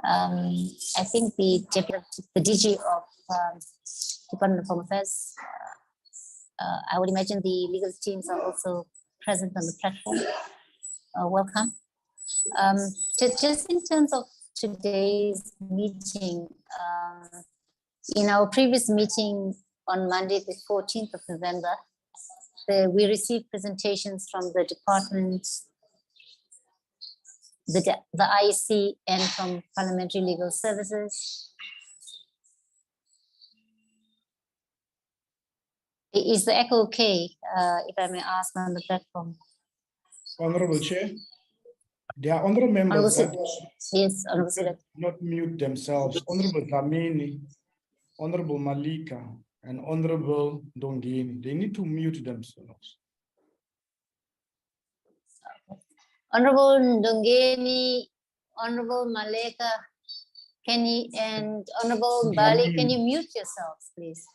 I think the DG of Department of Home Affairs, I would imagine the legal teams are also present on the platform. Welcome. Just in terms of today's meeting, in our previous meeting on Monday, the 14th of November, we received presentations from the department, the IEC, and from Parliamentary Legal Services. Is the echo okay, if I may ask on the platform? Honorable Chair, there are honorable members that yes, Honorable not mute themselves. Honorable Dlamini, Honorable Malika, and Honorable Dongini. They need to mute themselves. Honorable Dongeni, Honorable Malika, and Honorable Bali, can you mute yourselves, please?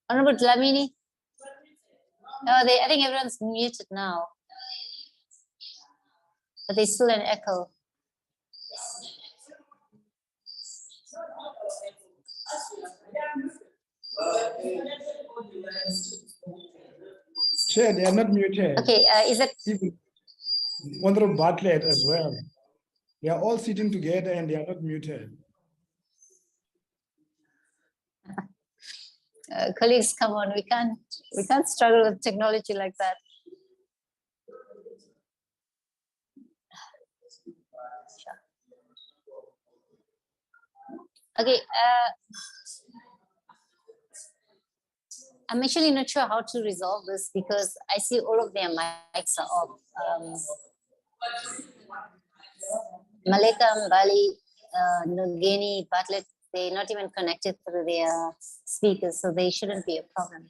Honorable Dlamini? No, I think everyone's muted now. But there's still an echo. Chair, they are not muted. Okay, is that Honorable Bartlett as well? They are all sitting together and they are not muted. Colleagues, come on, we can't struggle with technology like that. Okay, I'm actually not sure how to resolve this because I see all of their mics are off. Malika, Bali, Nugeni, Bartlett, they're not even connected through their speakers, so they shouldn't be a problem.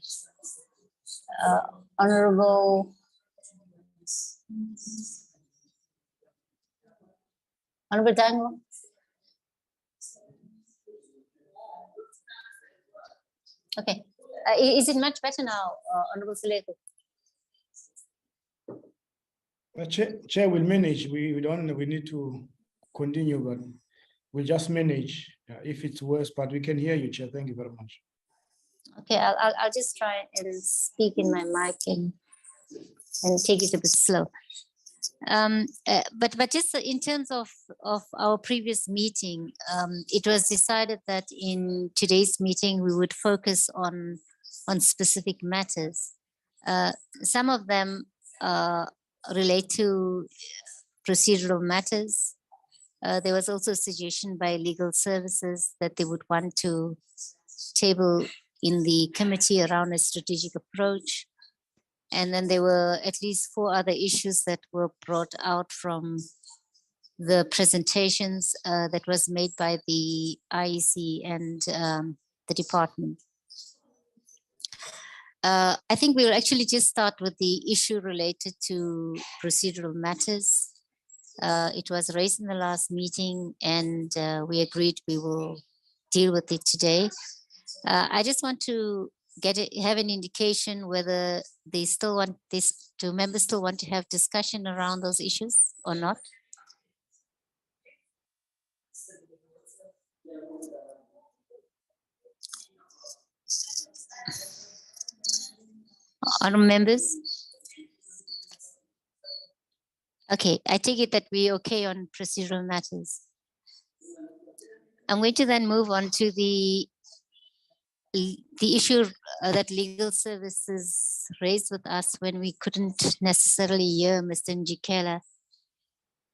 Honorable Dango. Okay, is it much better now, Honorable Suleko? Chair will manage. We need to continue, but we'll just manage if it's worse. But we can hear you, Chair. Thank you very much. Okay, I'll just try and speak in my mic and take it a bit slow. But just in terms of our previous meeting, it was decided that in today's meeting we would focus on specific matters. Some of them relate to procedural matters. There was also a suggestion by legal services that they would want to table in the committee around a strategic approach. And then there were at least 4 other issues that were brought out from the presentations that was made by the IEC and the department. I think we will actually just start with the issue related to procedural matters. It was raised in the last meeting and we agreed we will deal with it today. I just want to have an indication whether they still want this, do members still want to have discussion around those issues or not? Honourable members? Okay, I take it that we're okay on procedural matters. I'm going to then move on to the issue that legal services raised with us when we couldn't necessarily hear Mr. Njikela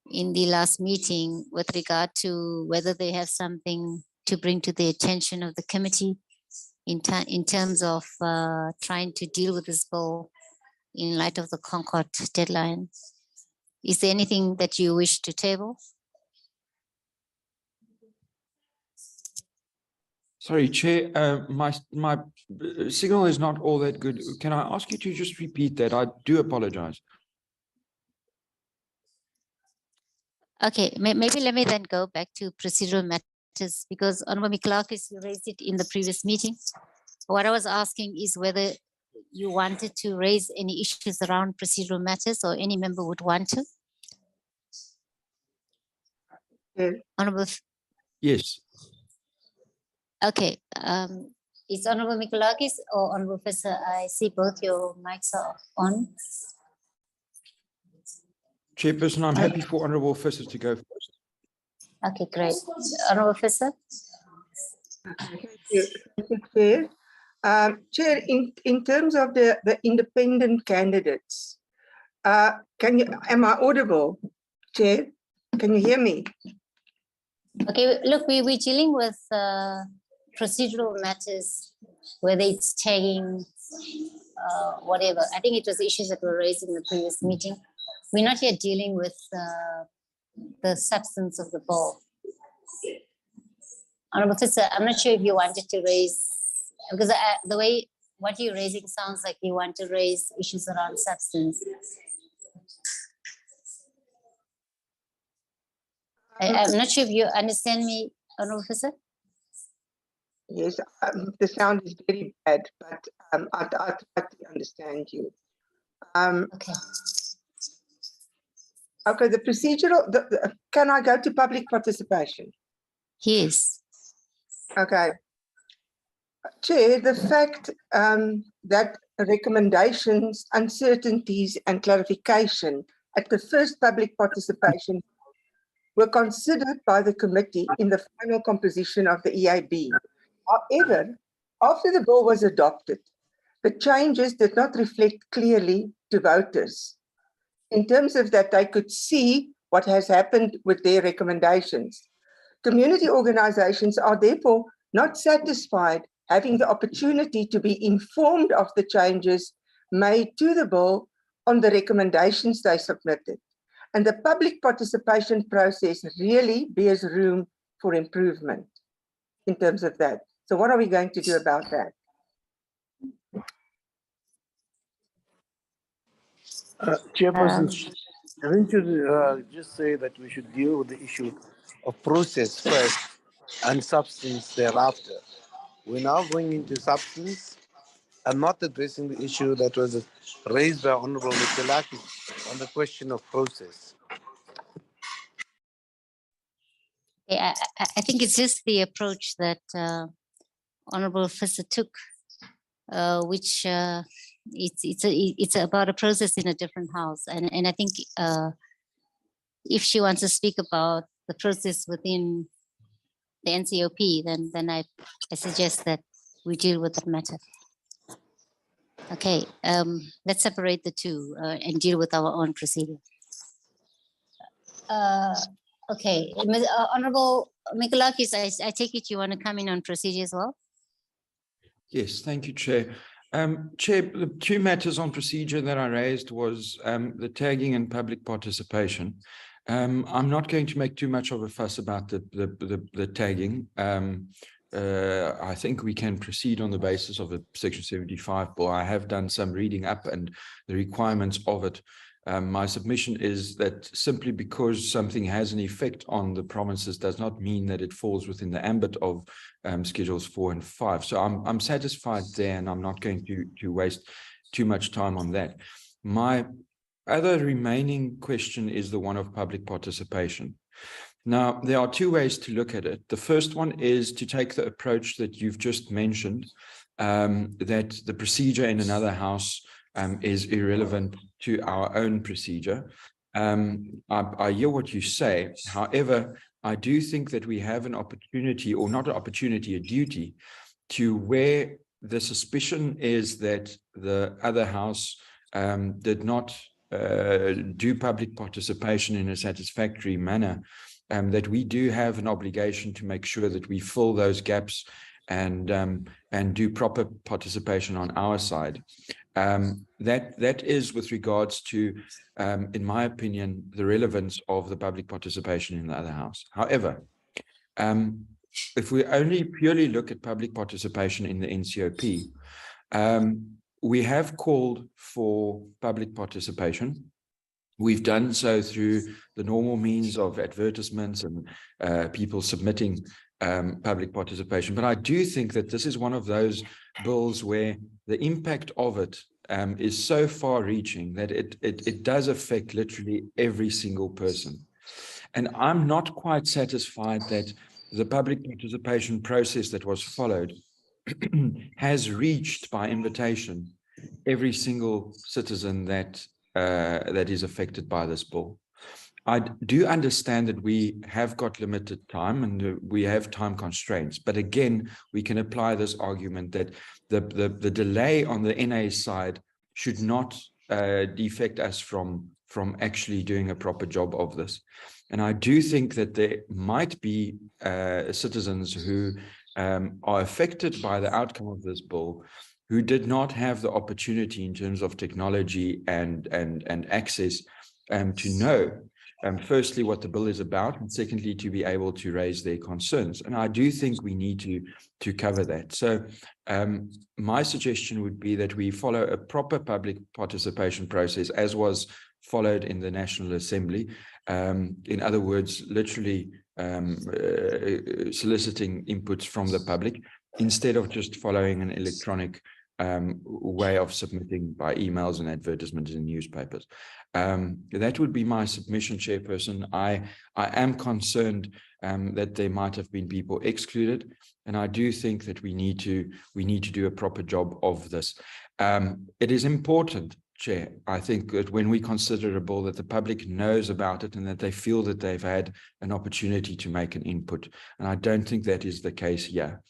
in the last meeting with regard to whether they have something to bring to the attention of the committee in terms of trying to deal with this bill in light of the Concord deadline. Is there anything that you wish to table? Sorry, Chair, my signal is not all that good. Can I ask you to just repeat that? I do apologize. Okay, maybe let me then go back to procedural matters because Honourable Clarkis, you raised it in the previous meeting. What I was asking is whether you wanted to raise any issues around procedural matters or any member would want to. Honorable, Yes. okay. Is Honorable Mikolakis or Honorable Professor? I see both your mics are on. Chairperson, I'm happy for Honourable Officer to go first. Okay, great. Honorable Professor? Thank you, Chair. Chair, in terms of the independent candidates, am I audible, Chair? Can you hear me? Okay, look, we're dealing with procedural matters, whether it's tagging, whatever. I think it was issues that were raised in the previous meeting. We're not yet dealing with the substance of the bill. Honorable Professor, I'm not sure if you wanted to raise, because the way what you're raising sounds like you want to raise issues around substance. I'm not sure if you understand me, Honorable Professor. Yes, the sound is very bad, but I try to understand you. Okay. Okay, the procedural, can I go to public participation? Yes. Okay. Chair, the fact that recommendations, uncertainties and clarification at the first public participation were considered by the committee in the final composition of the EAB. However, after the bill was adopted, the changes did not reflect clearly to voters in terms of that they could see what has happened with their recommendations. Community organizations are therefore not satisfied having the opportunity to be informed of the changes made to the bill on the recommendations they submitted. And the public participation process really bears room for improvement in terms of that. So what are we going to do about that? Chairperson, haven't you just say that we should deal with the issue of process first and substance thereafter? We're now going into substance and not addressing the issue that was raised by Honorable Mikolakis on the question of process. Yeah, I think it's just the approach that Honorable Officer took, which it's about a process in a different house, and I think if she wants to speak about the process within the NCOP, then I suggest that we deal with that matter. Okay, let's separate the two and deal with our own procedure. Okay, Honorable Mikolakis, I take it you want to come in on procedure as well? Yes, thank you, Chair. Chair, the two matters on procedure that I raised was the tagging and public participation. I'm not going to make too much of a fuss about the tagging. I think we can proceed on the basis of a Section 75 bill. I have done some reading up and the requirements of it. My submission is that simply because something has an effect on the provinces does not mean that it falls within the ambit of Schedules 4 and 5. So I'm satisfied there, and I'm not going to waste too much time on that. My other remaining question is the one of public participation. Now, there are two ways to look at it. The first one is to take the approach that you've just mentioned, that the procedure in another house is irrelevant to our own procedure. I hear what you say. However, I do think that we have an opportunity, or not an opportunity, a duty, to where the suspicion is that the other house did not do public participation in a satisfactory manner, that we do have an obligation to make sure that we fill those gaps and do proper participation on our side. That is with regards to, in my opinion, the relevance of the public participation in the other house. However, if we only purely look at public participation in the NCOP, we have called for public participation. We've done so through the normal means of advertisements and people submitting public participation. But I do think that this is one of those bills where the impact of it is so far reaching that it does affect literally every single person. And I'm not quite satisfied that the public participation process that was followed has reached by invitation every single citizen that that is affected by this bill. I do understand that we have got limited time and we have time constraints, but again, we can apply this argument that the delay on the NA side should not defect us from actually doing a proper job of this. And I do think that there might be citizens who are affected by the outcome of this bill who did not have the opportunity in terms of technology and access to know firstly, what the bill is about, and secondly, to be able to raise their concerns. And I do think we need to cover that. So my suggestion would be that we follow a proper public participation process as was followed in the National Assembly. In other words, literally soliciting inputs from the public instead of just following an electronic way of submitting by emails and advertisements in newspapers. That would be my submission, Chairperson. I am concerned that there might have been people excluded, and I do think that we need to do a proper job of this. It is important, Chair, I think that when we consider a bill, that the public knows about it and that they feel that they've had an opportunity to make an input. And I don't think that is the case here.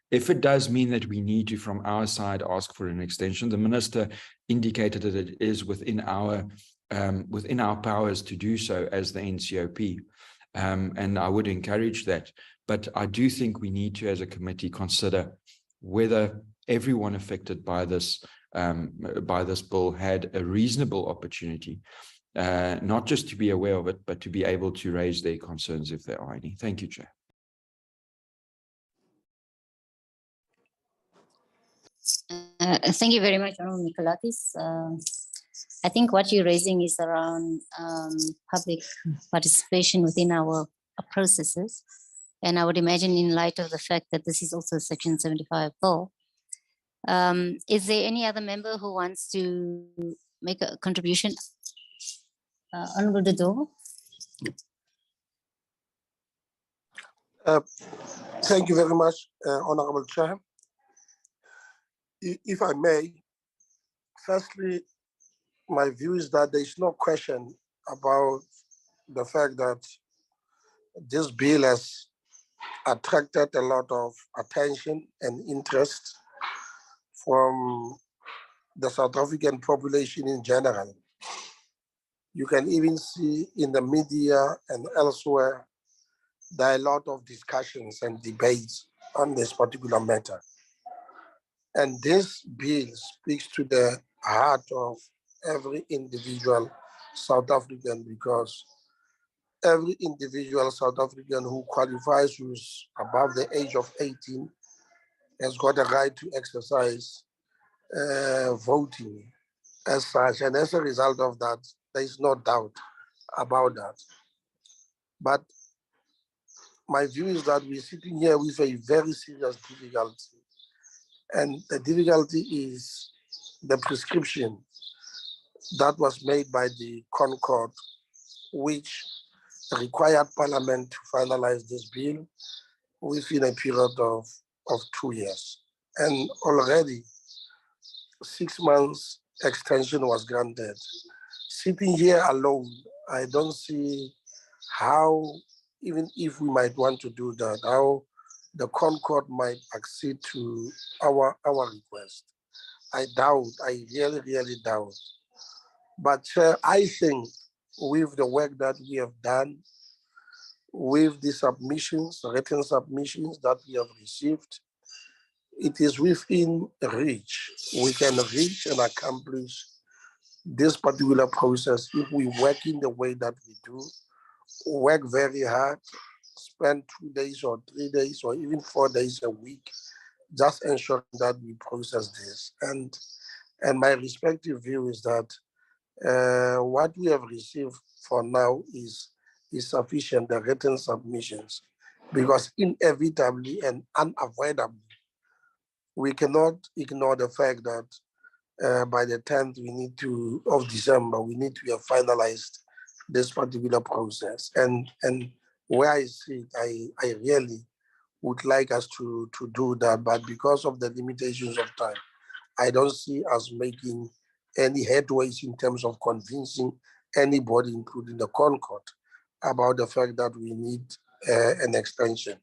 If it does mean that we need to, from our side, ask for an extension, the Minister indicated that it is within our powers to do so as the NCOP. And I would encourage that. But I do think we need to, as a committee, consider whether everyone affected by this bill had a reasonable opportunity, not just to be aware of it, but to be able to raise their concerns if there are any. Thank you, Chair. Thank you very much, Honourable Nicolakis. I think what you're raising is around public participation within our processes. And I would imagine in light of the fact that this is also a Section 75 bill, is there any other member who wants to make a contribution? Honourable Dodo. Thank you very much, Honourable Chair. If I may, firstly, my view is that there is no question about the fact that this bill has attracted a lot of attention and interest from the South African population in general. You can even see in the media and elsewhere, there are a lot of discussions and debates on this particular matter. And this bill speaks to the heart of every individual South African, because every individual South African who qualifies, who's above the age of 18, has got a right to exercise voting as such. And as a result of that, there is no doubt about that. But my view is that we're sitting here with a very serious difficulty. And the difficulty is the prescription that was made by the Concord, which required Parliament to finalize this bill within a period of 2 years. And already 6 months extension was granted. Sitting here alone, I don't see how, even if we might want to do that, how the Concord might accede to our request. I doubt, I really, really doubt. But I think with the work that we have done, with the submissions, written submissions that we have received, it is within reach. We can reach and accomplish this particular process if we work in the way that we do, work very hard, spend 2 days or 3 days or even 4 days a week, just ensuring that we process this. And my respective view is that what we have received for now is sufficient, the written submissions, because inevitably and unavoidably, we cannot ignore the fact that by the 10th of December, we need to have finalized this particular process. And where I see it, I really would like us to do that, but because of the limitations of time, I don't see us making any headways in terms of convincing anybody, including the Concord, about the fact that we need an extension.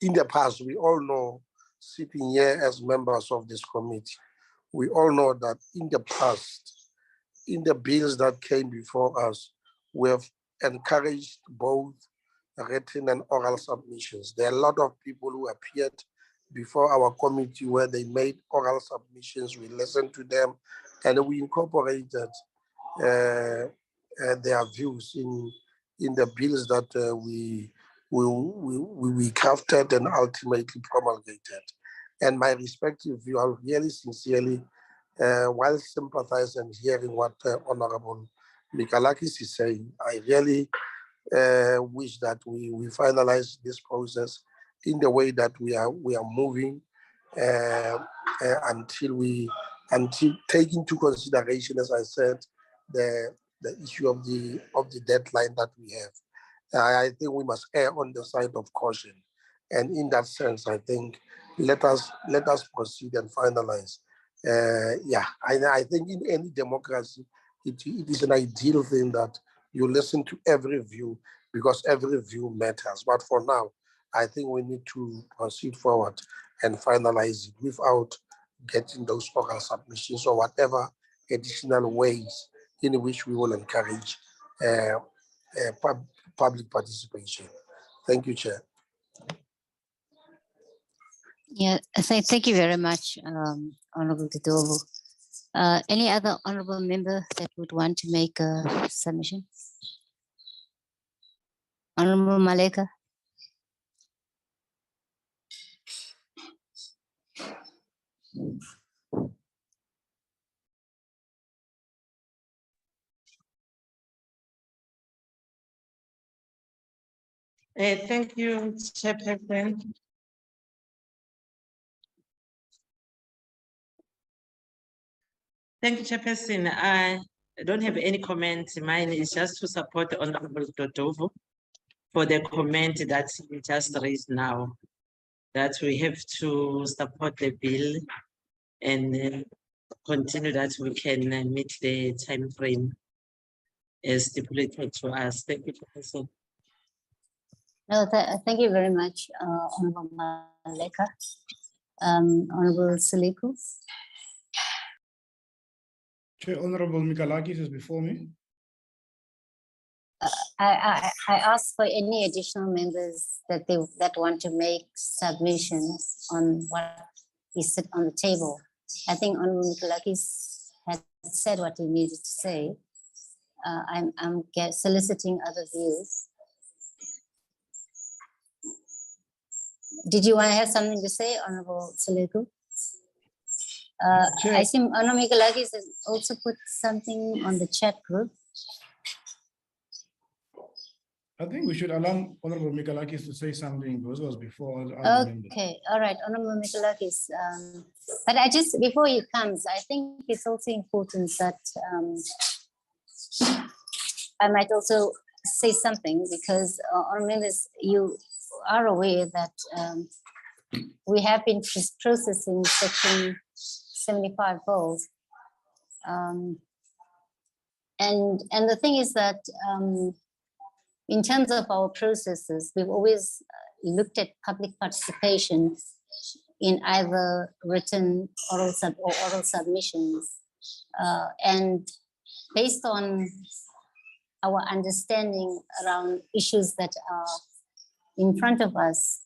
In the past, we all know, sitting here as members of this committee, we all know that in the past, in the bills that came before us, we have encouraged both written and oral submissions. There are a lot of people who appeared before our committee where they made oral submissions. We listened to them and we incorporated their views in the bills that we crafted and ultimately promulgated. And my respective view, I really sincerely, while sympathizing and hearing what Honorable Mikalakis is saying, I really wish that we finalize this process in the way that we are moving until take into consideration, as I said, the issue of the deadline that we have. I think we must err on the side of caution, and in that sense, I think let us proceed and finalize. I think in any democracy, it is an ideal thing that you listen to every view because every view matters. But for now, I think we need to proceed forward and finalize it without getting those oral submissions or whatever additional ways in which we will encourage public participation. Thank you, Chair. Yeah, thank you very much, Honorable Didovo. Any other honorable member that would want to make a submission? Honorable Maleka. Thank you, Chairperson. Thank you, Chairperson. I don't have any comments. Mine is just to support Honorable Dodovo for the comment that he just raised now, that we have to support the bill and continue that we can meet the time frame as stipulated to us. Thank you, Chairperson. No, thank you very much, Honorable Maleka. Honorable Siliku. Chair, Honorable Mikalakis is before me. I ask for any additional members that want to make submissions on what is set on the table. I think Honorable Mikalakis had said what he needed to say. I'm soliciting other views. Did you want to have something to say, Honorable Siliku? I see Honorable Mikalakis has also put something on the chat group. I think we should allow Honorable Mikalakis to say something because it was before other members. Okay, all right, Honorable Mikalakis. But before he comes, I think it's also important that I might also say something because, Honorable members, you are aware that we have been processing Section 75 bills. And the thing is that in terms of our processes, we've always looked at public participation in either written or oral submissions. And based on our understanding around issues that are in front of us,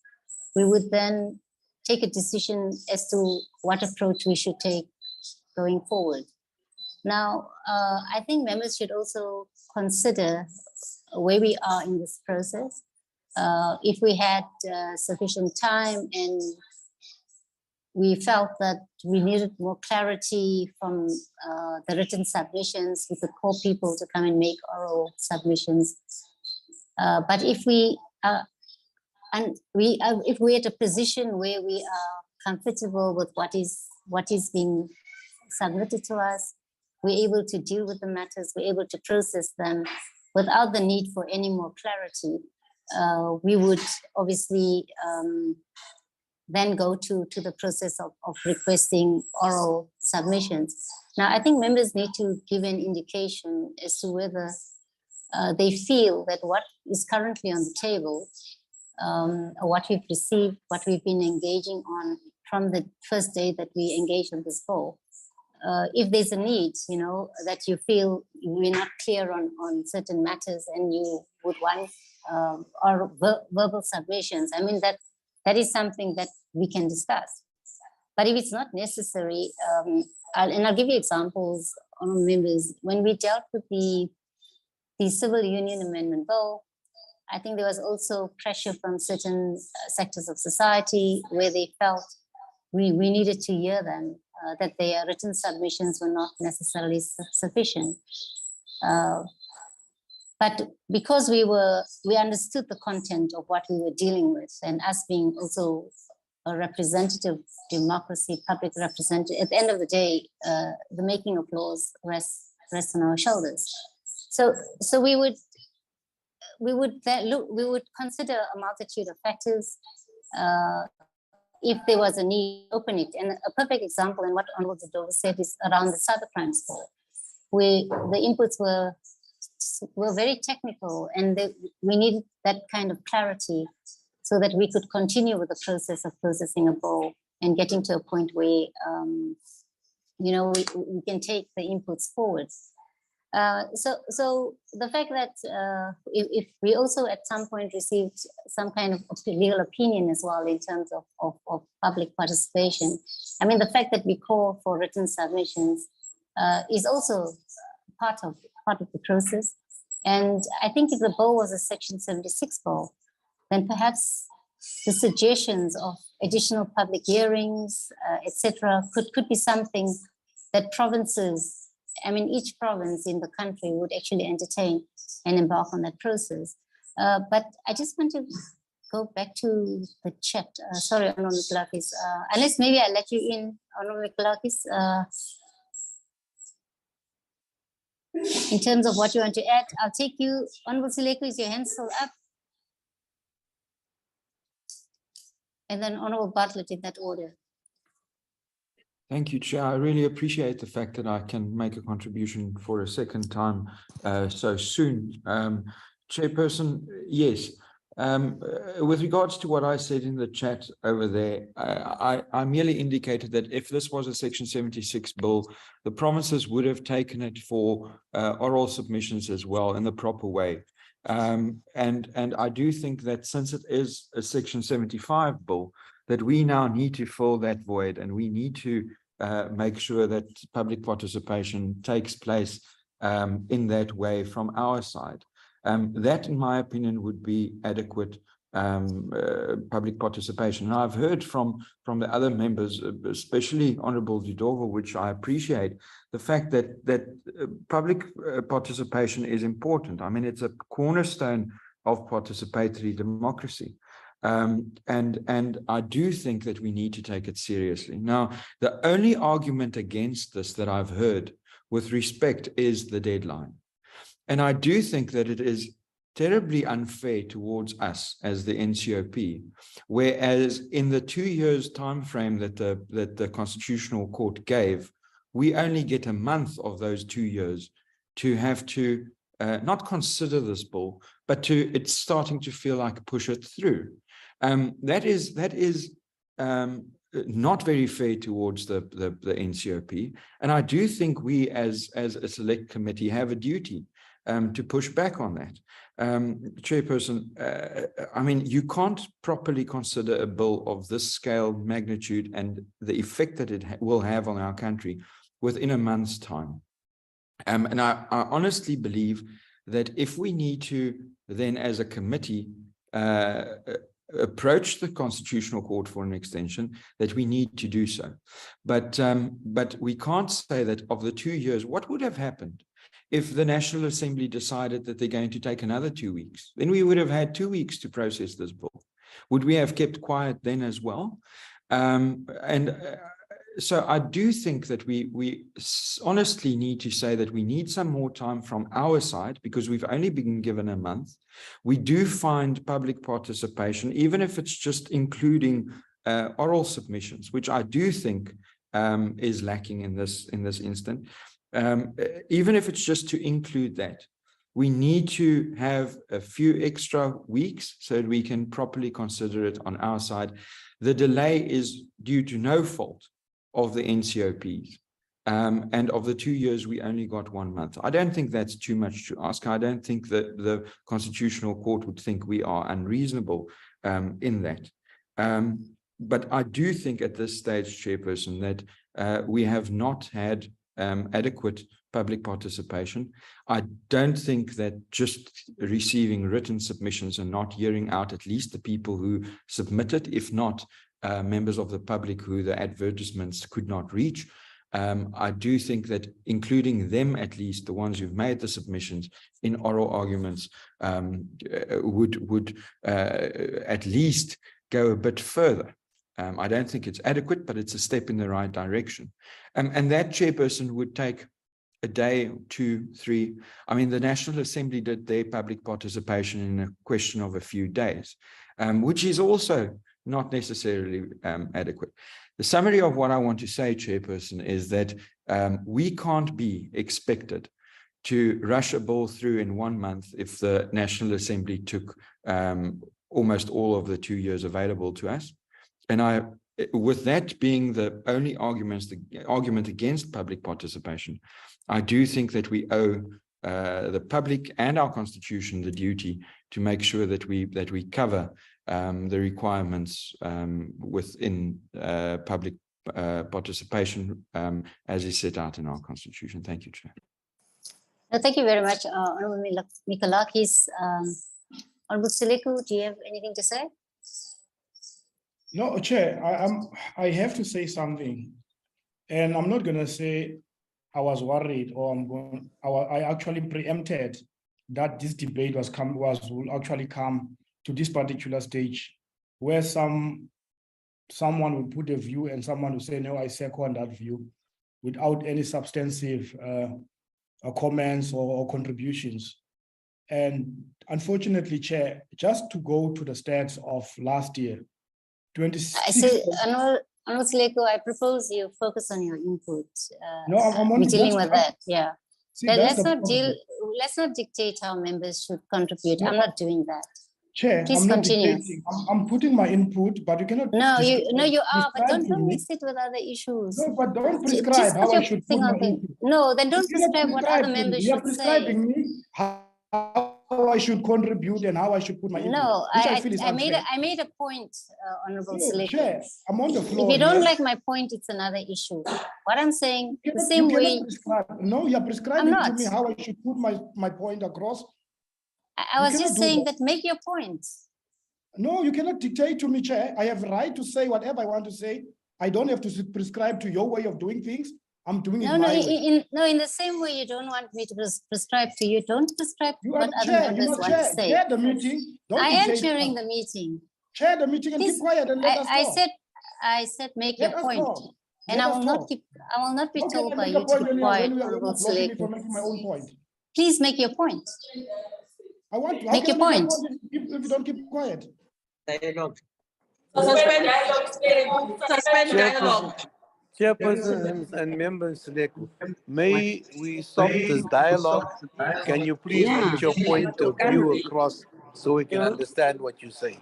we would then take a decision as to what approach we should take going forward. Now, I think members should also consider where we are in this process. If we had sufficient time and we felt that we needed more clarity from the written submissions, we could call people to come and make oral submissions. But if we if we're at a position where we are comfortable with what is being submitted to us, we're able to deal with the matters, we're able to process them, without the need for any more clarity, we would obviously then go to the process of requesting oral submissions. Now, I think members need to give an indication as to whether they feel that what is currently on the table, what we've received, what we've been engaging on from the first day that we engaged on this bill, if there's a need, you know, that you feel we're not clear on certain matters and you would want or verbal submissions, I mean, that is something that we can discuss. But if it's not necessary, I'll give you examples, honourable members. When we dealt with the Civil Union Amendment Bill, I think there was also pressure from certain sectors of society where they felt we needed to hear them, that their written submissions were not necessarily sufficient. But because we understood the content of what we were dealing with, and us being also a representative democracy, public representative, at the end of the day, the making of laws rests on our shoulders. So we would consider a multitude of factors. If there was a need, open it. And a perfect example, and what Honorable Dover said, is around the cybercrime score, where the inputs were very technical, and we needed that kind of clarity so that we could continue with the process of processing a bill and getting to a point where you know, we can take the inputs forward. So the fact that if we also at some point received some kind of legal opinion as well in terms of public participation, I mean, the fact that we call for written submissions is also part of the process. And I think if the bill was a Section 76 bill, then perhaps the suggestions of additional public hearings, etc., could be something that provinces, I mean, each province in the country would actually entertain and embark on that process. But I just want to go back to the chat. Sorry, Honorable Mikalakis. Unless maybe I let you in, Honorable Mikalakis, in terms of what you want to add. I'll take you. Honorable Sileko, is your hand still up? And then Honorable Bartlett in that order. Thank you, Chair. I really appreciate the fact that I can make a contribution for a second time so soon. Chairperson, yes. With regards to what I said in the chat over there, I merely indicated that if this was a Section 76 bill, the provinces would have taken it for oral submissions as well in the proper way. And I do think that since it is a Section 75 bill, that we now need to fill that void, and we need to make sure that public participation takes place in that way from our side. That, in my opinion, would be adequate public participation. And I've heard from the other members, especially Honourable Dudova, which I appreciate, the fact that public participation is important. I mean, it's a cornerstone of participatory democracy. And I do think that we need to take it seriously. Now, the only argument against this that I've heard with respect is the deadline. And I do think that it is terribly unfair towards us as the NCOP, whereas in the 2 years time frame that the Constitutional Court gave, we only get a month of those 2 years to have to not consider this bill, but it's starting to feel like push it through. That is not very fair towards the NCOP, and I do think we as a select committee have a duty to push back on that. Chairperson, I mean, you can't properly consider a bill of this scale, magnitude, and the effect that it will have on our country within a month's time. And I honestly believe that if we need to then as a committee approach the Constitutional Court for an extension, that we need to do so. But we can't say that of the 2 years, what would have happened if the National Assembly decided that they're going to take another 2 weeks? Then we would have had 2 weeks to process this bill. Would we have kept quiet then as well? And so I do think that we honestly need to say that we need some more time from our side, because we've only been given a month. We do find public participation, even if it's just including oral submissions, which I do think is lacking in this instant. Even if it's just to include that, we need to have a few extra weeks so that we can properly consider it on our side. The delay is due to no fault of the NCOPs. And of the 2 years, we only got 1 month. I don't think that's too much to ask. I don't think that the Constitutional Court would think we are unreasonable in that. But I do think at this stage, Chairperson, that we have not had adequate public participation. I don't think that just receiving written submissions and not hearing out at least the people who submitted, if not members of the public who the advertisements could not reach. I do think that including them, at least the ones who've made the submissions in oral arguments, would at least go a bit further. I don't think it's adequate, but it's a step in the right direction. And that, Chairperson, would take a day, 2, 3. I mean, the National Assembly did their public participation in a question of a few days, which is also not necessarily adequate. The summary of what I want to say, Chairperson, is that we can't be expected to rush a bill through in 1 month if the National Assembly took almost all of the 2 years available to us. And with that being the only argument against public participation, I do think that we owe the public and our Constitution the duty to make sure that we cover the requirements within public participation as is set out in our Constitution. Thank you, Chair. No, thank you very much, Honourable Mikalakis. Honourable Seleku, do you have anything to say? No, Chair, I have to say something, and I'm not going to say I was worried or I actually preempted that this debate will actually come to this particular stage, where someone will put a view and someone will say, no, I second that view, without any substantive comments or contributions. And unfortunately, Chair, just to go to the stats of last year, 26. I say, Honourable Seleku, I propose you focus on your input. No, I'm we're dealing with that, yeah. See, let's not dictate how members should contribute. No. I'm not doing that. Chair, please continue. I'm putting my input, but you cannot. No, you are, but don't mix it with other issues. No, but don't prescribe how I should put my input. No, then don't prescribe what other members should say. You're prescribing me how I should contribute and how I should put my input. No, I made a point, Honourable Seleku. Chair, I'm on the floor. If you don't like my point, it's another issue. What I'm saying, the same way. No, you're prescribing to me how I should put my point across. I was just saying that make your point. No, you cannot dictate to me, Chair. I have a right to say whatever I want to say. I don't have to prescribe to your way of doing things. I'm doing it my way. In the same way you don't want me to prescribe to you, don't prescribe to what other members want to say. Chair the meeting. I am chairing the meeting. Chair the meeting and keep quiet and let us talk. I said make your point. And I will not be told by you to be quiet, Honourable Seleku. Please make your point. I want to make your point. If you don't keep quiet. Dialogue. Suspend dialogue. Chairperson and members, may we stop this dialogue? Can you please put your point of view across so we can understand what you say?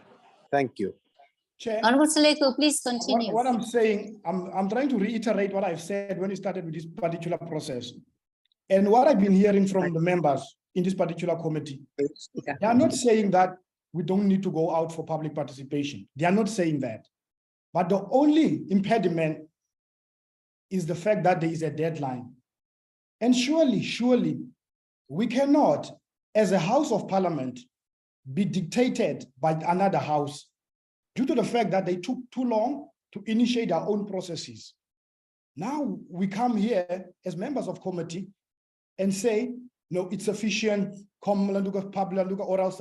Thank you. Chair, Honourable Seleku, please continue. What I'm saying, I'm trying to reiterate what I've said when we started with this particular process. And what I've been hearing from the members in this particular committee, they are not saying that we don't need to go out for public participation. They are not saying that. But the only impediment is the fact that there is a deadline. And surely, we cannot, as a House of Parliament, be dictated by another house due to the fact that they took too long to initiate their own processes. Now we come here as members of committee and say, no, it's sufficient, oral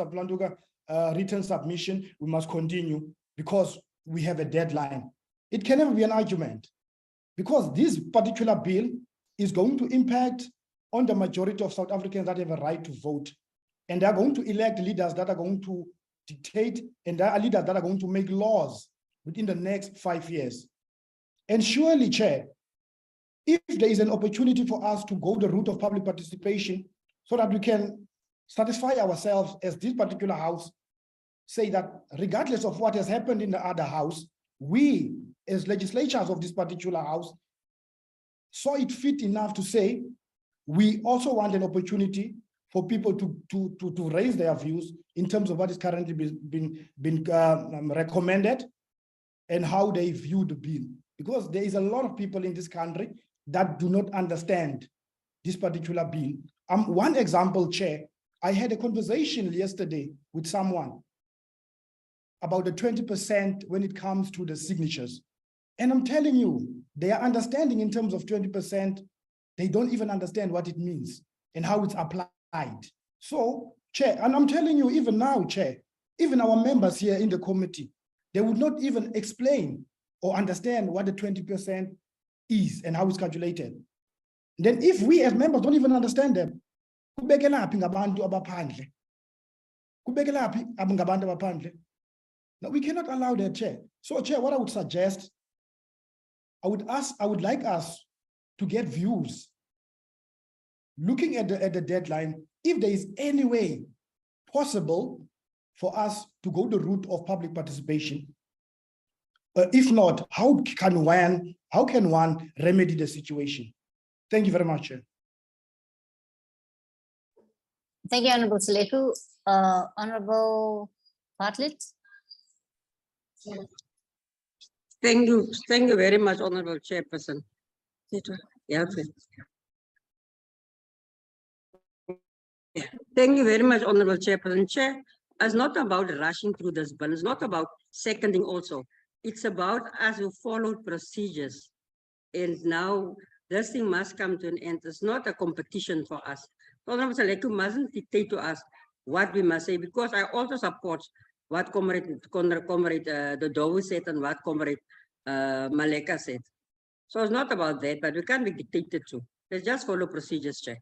written submission, we must continue because we have a deadline. It can never be an argument. because this particular bill is going to impact on the majority of South Africans that have a right to vote. And they're going to elect leaders that are going to dictate, and there are leaders that are going to make laws within the next 5 years. And surely, Chair, if there is an opportunity for us to go the route of public participation so that we can satisfy ourselves as this particular house, say that regardless of what has happened in the other house, we as legislators of this particular house saw it fit enough to say, we also want an opportunity for people to raise their views in terms of what is currently being recommended and how they view the bill. Because there is a lot of people in this country that do not understand this particular bill. One example, Chair, I had a conversation yesterday with someone about the 20% when it comes to the signatures. And I'm telling you, their understanding in terms of 20%, they don't even understand what it means and how it's applied. So, Chair, and I'm telling you, even now, Chair, even our members here in the committee, they would not even explain or understand what the 20% is and how it's calculated. Then if we as members don't even understand them, kubekelaphi ngabantu abaphandle? Kubekelaphi ngabantu abaphandle? Now, we cannot allow that, Chair. So, Chair, what I would suggest, I would like us to get views, looking at the deadline, if there is any way possible for us to go the route of public participation. If not, how can one remedy the situation? Thank you very much, Chair. Thank you, Honorable Seleku. Honorable Bartlett. Thank you very much, Honorable Chairperson. Yeah. Thank you very much, Honorable Chairperson. Chair, it's not about rushing through this bill. It's not about seconding also. It's about us who followed procedures. And now this thing must come to an end. It's not a competition for us. Honorable Seleku mustn't dictate to us what we must say, because I also support what Comrade Dodovu said and what Comrade Maleka said. So it's not about that, but we can't be dictated to. Let's just follow procedures, Chair.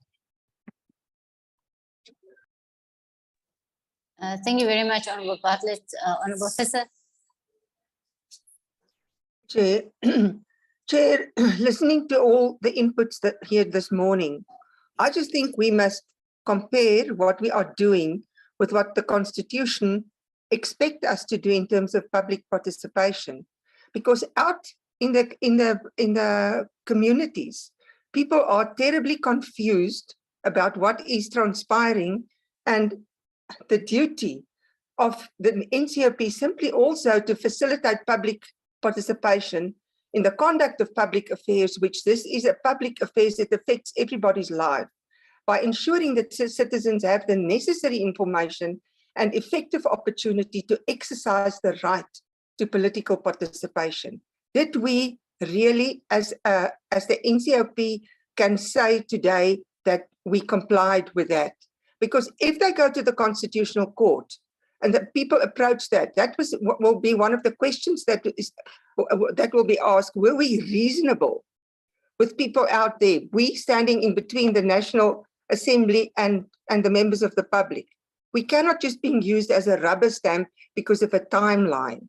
Thank you very much, Honorable Bartlett. Honorable Visser. Chair, Chair, listening to all the inputs that here this morning, I just think we must compare what we are doing with what the Constitution expects us to do in terms of public participation. Because out in the communities, people are terribly confused about what is transpiring, and the duty of the NCOP simply also to facilitate public participation in the conduct of public affairs, which this is a public affairs that affects everybody's life, by ensuring that citizens have the necessary information and effective opportunity to exercise the right to political participation. Did we really, as the NCOP can say today, that we complied with that? Because if they go to the Constitutional Court and the people approach that, that will be one of the questions that will be asked. Were we reasonable with people out there? We standing in between the National Assembly and the members of the public. We cannot just be used as a rubber stamp because of a timeline.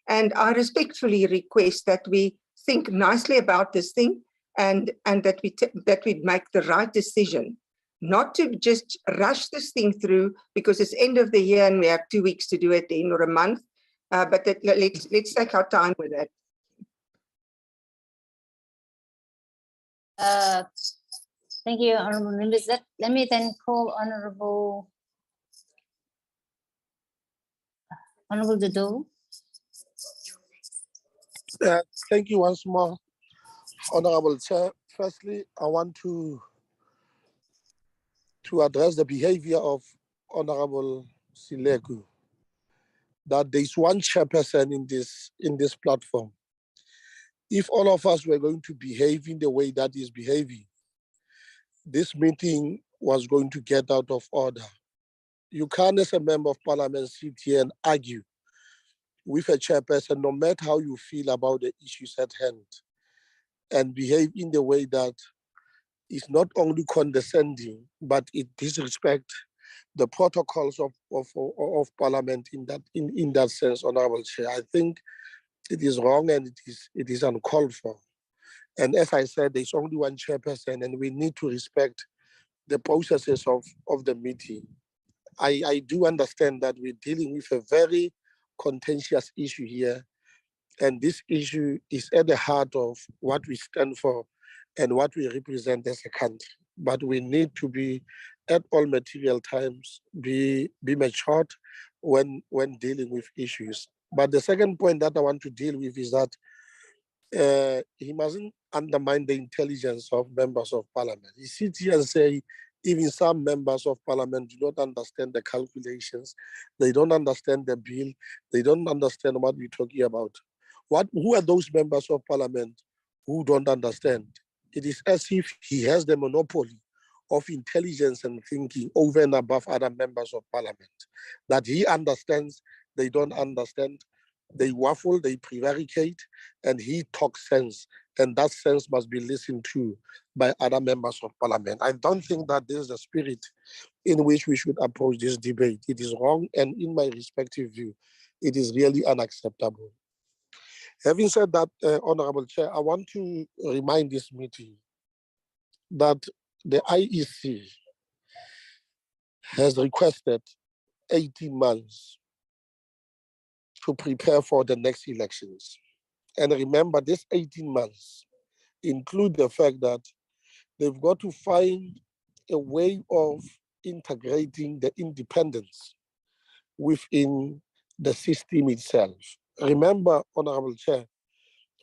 And I respectfully request that we think nicely about this thing and that we make the right decision. Not to just rush this thing through because it's end of the year and we have 2 weeks to do it in, or a month, but let's take our time with that. Thank you, Honorable members. Let me then call Honorable Dodovu. Thank you once more, Honorable Chair. Firstly, I want to address the behavior of Honorable Seleku, that there is one chairperson in this platform. If all of us were going to behave in the way that is behaving, this meeting was going to get out of order. You can't, as a member of parliament, sit here and argue with a chairperson, no matter how you feel about the issues at hand. and behave in the way that is not only condescending, but it disrespects the protocols of Parliament in that sense, Honorable Chair. I think it is wrong and it is uncalled for. And as I said, there's only one chairperson, and we need to respect the processes of the meeting. I do understand that we're dealing with a very contentious issue here, and this issue is at the heart of what we stand for and what we represent as a country. But we need to be, at all material times, be matured when dealing with issues. But the second point that I want to deal with is that he mustn't undermine the intelligence of members of parliament. He sits here and say, even some members of parliament do not understand the calculations. They don't understand the bill. They don't understand what we're talking about. Who are those members of parliament who don't understand? It is as if he has the monopoly of intelligence and thinking over and above other members of parliament. That he understands, they don't understand. They waffle, they prevaricate, and he talks sense. And that sense must be listened to by other members of parliament. I don't think that this is the spirit in which we should approach this debate. It is wrong, and in my respective view, it is really unacceptable. Having said that, Honorable Chair, I want to remind this meeting that the IEC has requested 18 months to prepare for the next elections. And remember, this 18 months include the fact that they've got to find a way of integrating the independence within the system itself. Remember, Honorable Chair,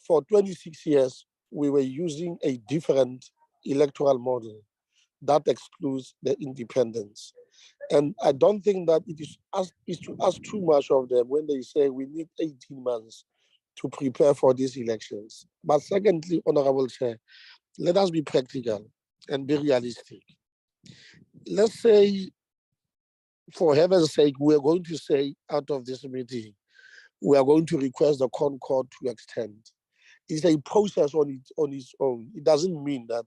for 26 years, we were using a different electoral model that excludes the independence. And I don't think that it is to ask too much of them when they say we need 18 months to prepare for these elections. But secondly, Honorable Chair, let us be practical and be realistic. Let's say, for heaven's sake, we're going to say out of this meeting, we are going to request the Concord to extend. It's a process on its own. It doesn't mean that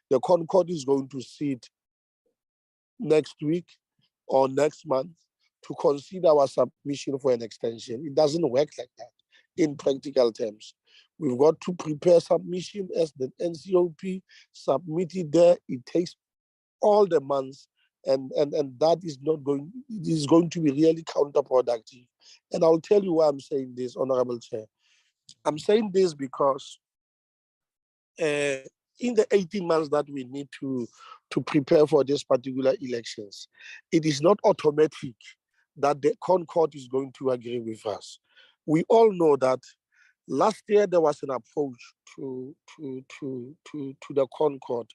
the Concord is going to sit next week or next month to consider our submission for an extension. It doesn't work like that in practical terms. We've got to prepare submission as the NCOP, submit it there. It takes all the months, and that is not going, it is going to be really counterproductive. And I'll tell you why I'm saying this, Honorable Chair. I'm saying this because in the 18 months that we need to prepare for these particular elections, it is not automatic that the Concord is going to agree with us. We all know that last year there was an approach to the Concord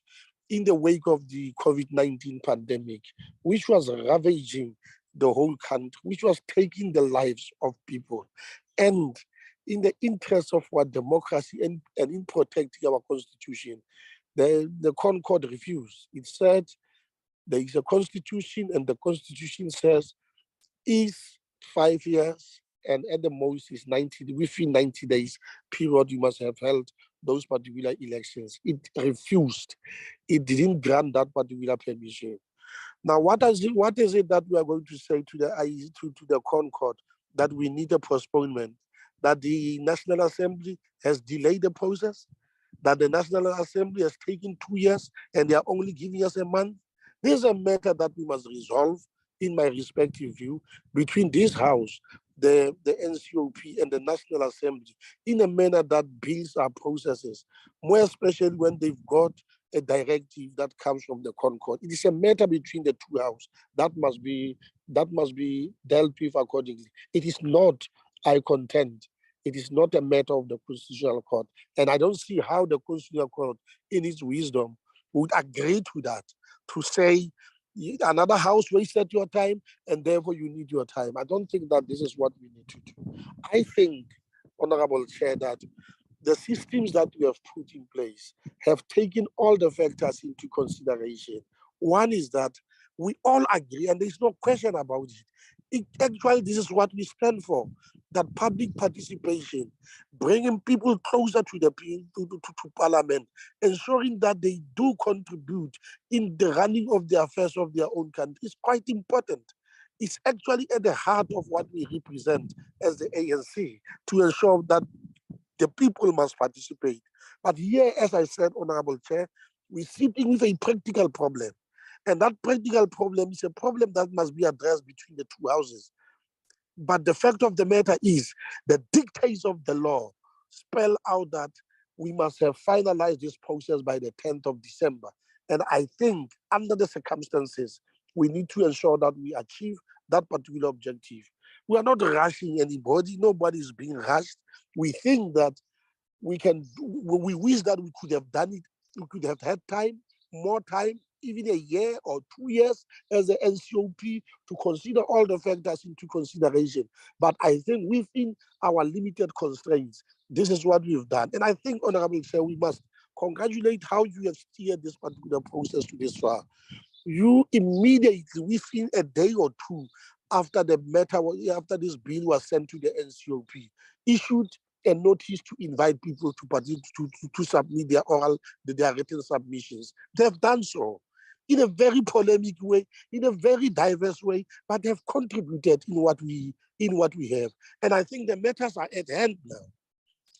in the wake of the COVID-19 pandemic, which was ravaging the whole country, which was taking the lives of people. And in the interest of our democracy and in protecting our constitution, the Concord refused. It said there is a constitution, and the constitution says is 5 years, and at the most is 90, within 90 days period, you must have held those particular elections. It refused. It didn't grant that particular permission. Now, what is it that we are going to say to the Concord, that we need a postponement, that the National Assembly has delayed the process, that the National Assembly has taken 2 years and they are only giving us a month? This is a matter that we must resolve, in my respective view, between this House, the NCOP and the National Assembly, in a manner that builds our processes, more especially when they've got a directive that comes from the Concord. It is a matter between the two houses that must be dealt with accordingly. It is not, I contend, it is not a matter of the Constitutional Court. And I don't see how the Constitutional Court, in its wisdom, would agree to that, to say another house wasted your time and therefore you need your time. I don't think that this is what we need to do. I think, Honorable Chair, that the systems that we have put in place have taken all the factors into consideration. One is that we all agree, and there's no question about it, Actually, this is what we stand for, that public participation, bringing people closer to the to Parliament, ensuring that they do contribute in the running of the affairs of their own country is quite important. It's actually at the heart of what we represent as the ANC, to ensure that the people must participate. But here, as I said, Honorable Chair, we're sitting with a practical problem. And that practical problem is a problem that must be addressed between the two houses. But the fact of the matter is, the dictates of the law spell out that we must have finalized this process by the 10th of December. And I think under the circumstances, we need to ensure that we achieve that particular objective. We are not rushing anybody. Nobody is being rushed. We think that we wish that we could have done it. We could have had time, more time, even a year or 2 years as the NCOP to consider all the factors into consideration. But I think within our limited constraints, this is what we've done. And I think, Honorable Chair, we must congratulate how you have steered this particular process to this far. You immediately, within a day or two after after this bill was sent to the NCOP, issued a notice to invite people to submit their written submissions. They've done so in a very polemic way, in a very diverse way, but they've contributed in what we have. And I think the matters are at hand now.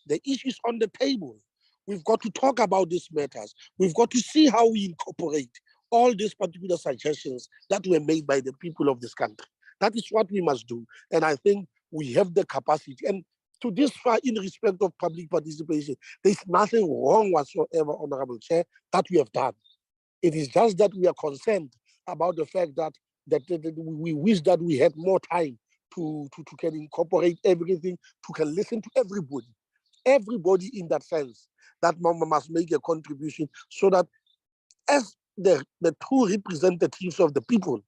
The issues on the table. We've got to talk about these matters. We've got to see how we incorporate all these particular suggestions that were made by the people of this country. That is what we must do. And I think we have the capacity. And to this far, in respect of public participation, there's nothing wrong whatsoever, Honorable Chair, that we have done. It is just that we are concerned about the fact that we wish that we had more time to can incorporate everything, to can listen to everybody in that sense, that Mama must make a contribution so that as the true representatives of the people,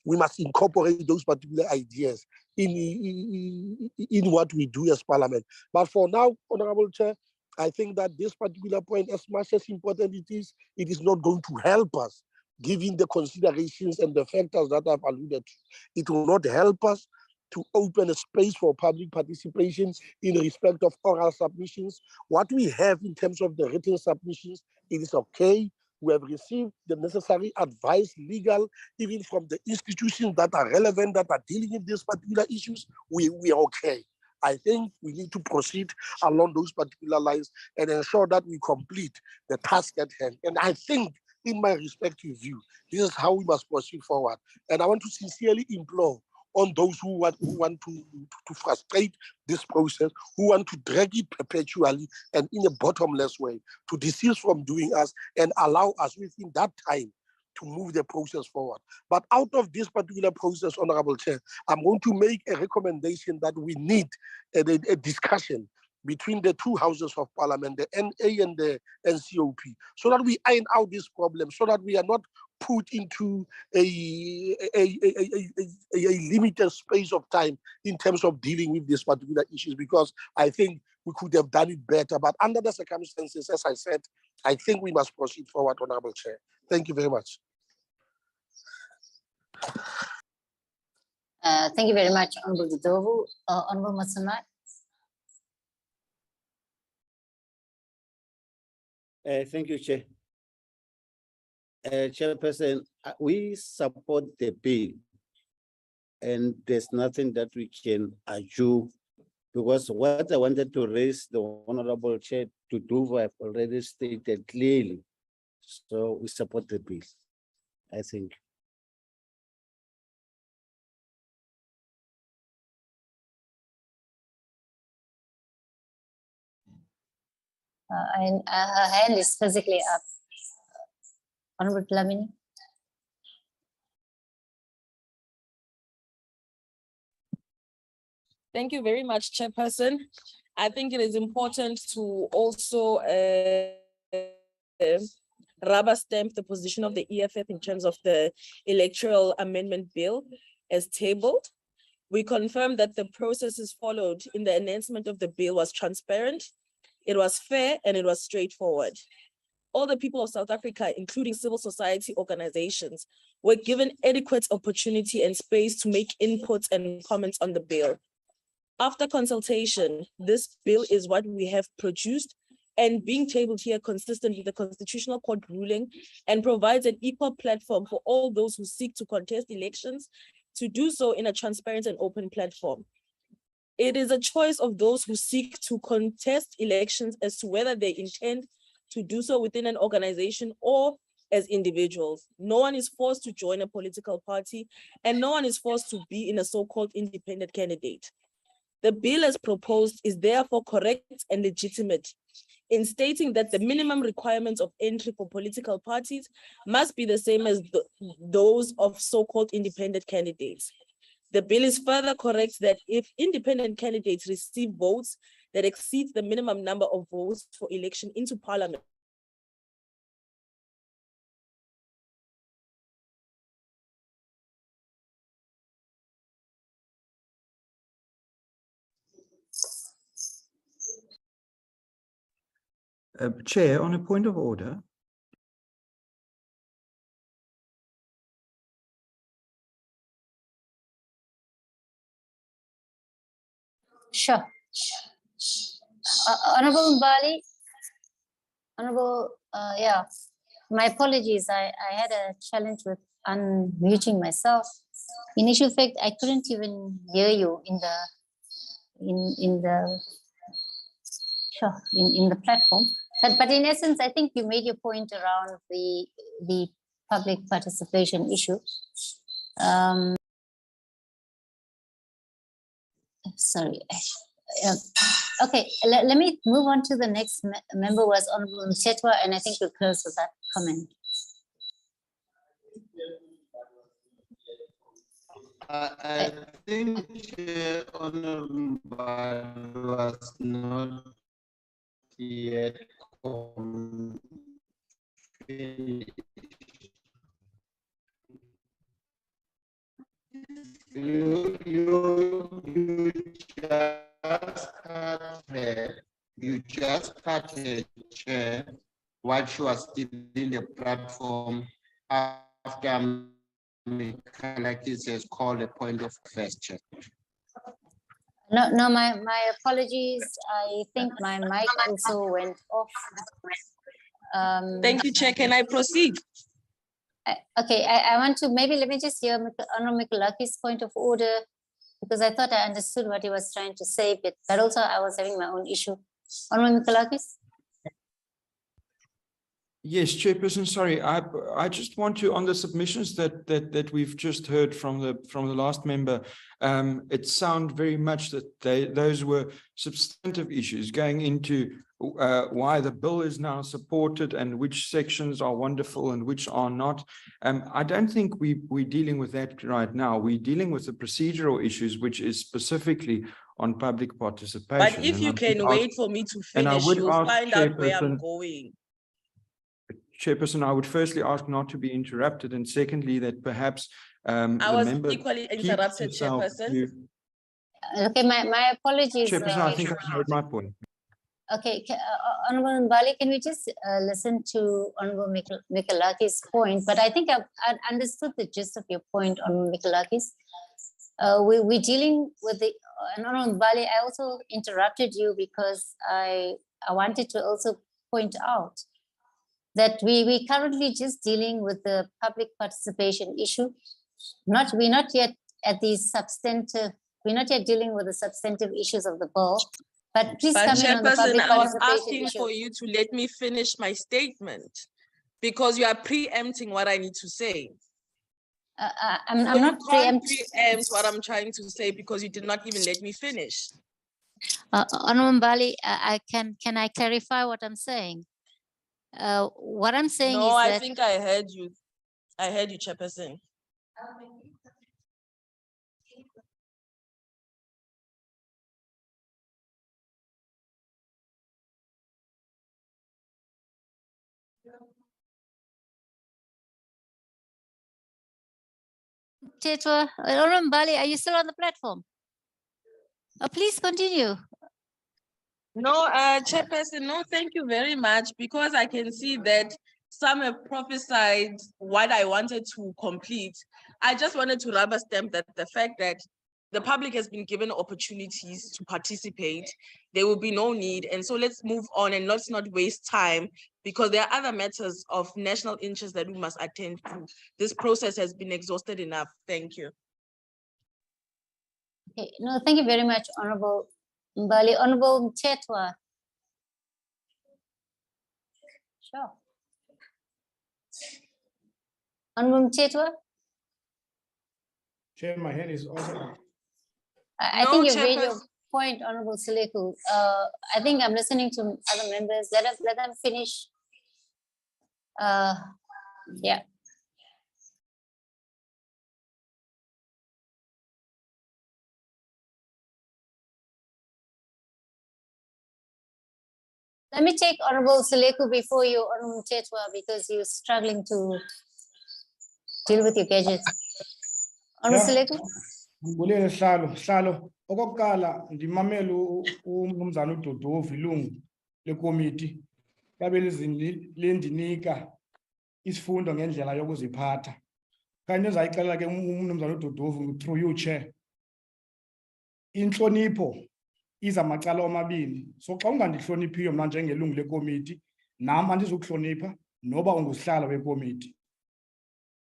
we must incorporate those particular ideas in what we do as Parliament. But for now, Honorable Chair, I think that this particular point, as much as important it is not going to help us, given the considerations and the factors that I've alluded to. It will not help us to open a space for public participation in respect of oral submissions. What we have in terms of the written submissions, it is okay. We have received the necessary advice, legal, even from the institutions that are relevant, that are dealing with these particular issues. We are okay. I think we need to proceed along those particular lines and ensure that we complete the task at hand. And I think, in my respective view, this is how we must proceed forward. And I want to sincerely implore on those who want to frustrate this process, who want to drag it perpetually and in a bottomless way, to desist from doing us and allow us within that time to move the process forward. But out of this particular process, Honorable Chair, I'm going to make a recommendation that we need a discussion between the two houses of Parliament, the NA and the NCOP, so that we iron out this problem, so that we are not put into a limited space of time in terms of dealing with these particular issues, because I think we could have done it better. But under the circumstances, as I said, I think we must proceed forward, Honorable Chair. Thank you very much. Thank you very much, Honorable Dodovu. Honorable Matsumat. Thank you, Chair. Chairperson, we support the bill, and there's nothing that we can argue, because what I wanted to raise the Honorable Chair to do, I've already stated clearly. So we support the bill, I think. Her hand is physically up. Honorable Dlamini. Thank you very much, Chairperson. I think it is important to also rubber stamp the position of the EFF in terms of the electoral amendment bill as tabled. We confirm that the processes followed in the enhancement of the bill was transparent, it was fair, and it was straightforward. all the people of South Africa, including civil society organizations, were given adequate opportunity and space to make inputs and comments on the bill. After consultation, this bill is what we have produced and being tabled here consistent with the Constitutional Court ruling, and provides an equal platform for all those who seek to contest elections to do so in a transparent and open platform. It is a choice of those who seek to contest elections as to whether they intend to do so within an organization or as individuals. No one is forced to join a political party, and no one is forced to be in a so-called independent candidate. The bill as proposed is therefore correct and legitimate in stating that the minimum requirements of entry for political parties must be the same as those of so-called independent candidates. The bill is further correct that if independent candidates receive votes that exceed the minimum number of votes for election into parliament, Chair, on a point of order. Sure. Honorable Mbali, Honorable, yeah, my apologies. I had a challenge with unmuting myself. In issue fact, I couldn't even hear you in the platform. But in essence, I think you made your point around the public participation issue. Sorry. Okay, let me move on to the next member, was Honorable Mtetwa, and I think we'll close with that comment. I think Honorable was not yet finished. You just started, Chair, what she was still in the platform after Mikalakis has called a point of question. No, my apologies. I think my mic also went off. thank you, Chair. Can I proceed? Okay, I want to, maybe let me just hear Honorable Mikalaki's point of order, because I thought I understood what he was trying to say, but also I was having my own issue. Honorable Mikalakis? Yes, Chairperson, sorry, I just want to, on the submissions that we've just heard from the last member, it sounds very much that those were substantive issues going into why the bill is now supported and which sections are wonderful and which are not. I don't think we're dealing with that right now. We're dealing with the procedural issues, which is specifically on public participation. But if you can wait for me to finish, you'll find out where I'm going. Chairperson, I would firstly ask not to be interrupted, and secondly, that perhaps I was equally interrupted, Chairperson. Okay, my apologies. Chairperson, I think I heard my point. Okay, Honorable Mbali, can we just listen to Honorable Mikalaki's point? But I think I've understood the gist of your point, Honorable Mikalakis. We're dealing with the, and Honorable Mbali, I also interrupted you because I wanted to also point out that we currently just dealing with the public participation issue. We're not yet at the substantive, we're not yet dealing with the substantive issues of the bill. But please come in on the public Chairperson, I was asking issue. for you to let me finish my statement because you are preempting what I need to say. I'm not preempting what I'm trying to say because you did not even let me finish. Honorable Mbali, can I clarify what I'm saying? What I'm saying is that— No, I think I heard you. I heard you, Chairperson. Tetwa, Honorable Mbali, are you still on the platform? Please continue. No, Chairperson, no, thank you very much, because I can see that some have prophesied what I wanted to complete. I just wanted to rubber stamp that the fact that the public has been given opportunities to participate, there will be no need. And so let's move on and let's not waste time, because there are other matters of national interest that we must attend to. This process has been exhausted enough. Thank you. Okay, no, thank you very much, Honorable Mbali. Honorable Mtetwa. Sure. Honorable Mtetwa, Chair, my hand is also up. I No, think you've made your Chairperson. point, Honorable Seleku. I think I'm listening to other members. Let them finish. Yeah. Let me take Honorable Seleku before you, Honorable Mtetwa, because you're struggling to deal with your gadgets. Honorable Yeah. Seleku? Ngibulele Hlalo. Okokuqala ndimamele uMnumzana uDodovu ilungu lekomiti yabe lendinika isifundo ngendlela yokuziphatha. Kanti ndizayixelela ke uMnumzana uDodovu through you, Chair. Inhlonipho iza macala omabini. So xa ungandihloniphiyo mna njengelungu lekomiti, nam andizukuhlonipha noba ungusihlalo wekomiti.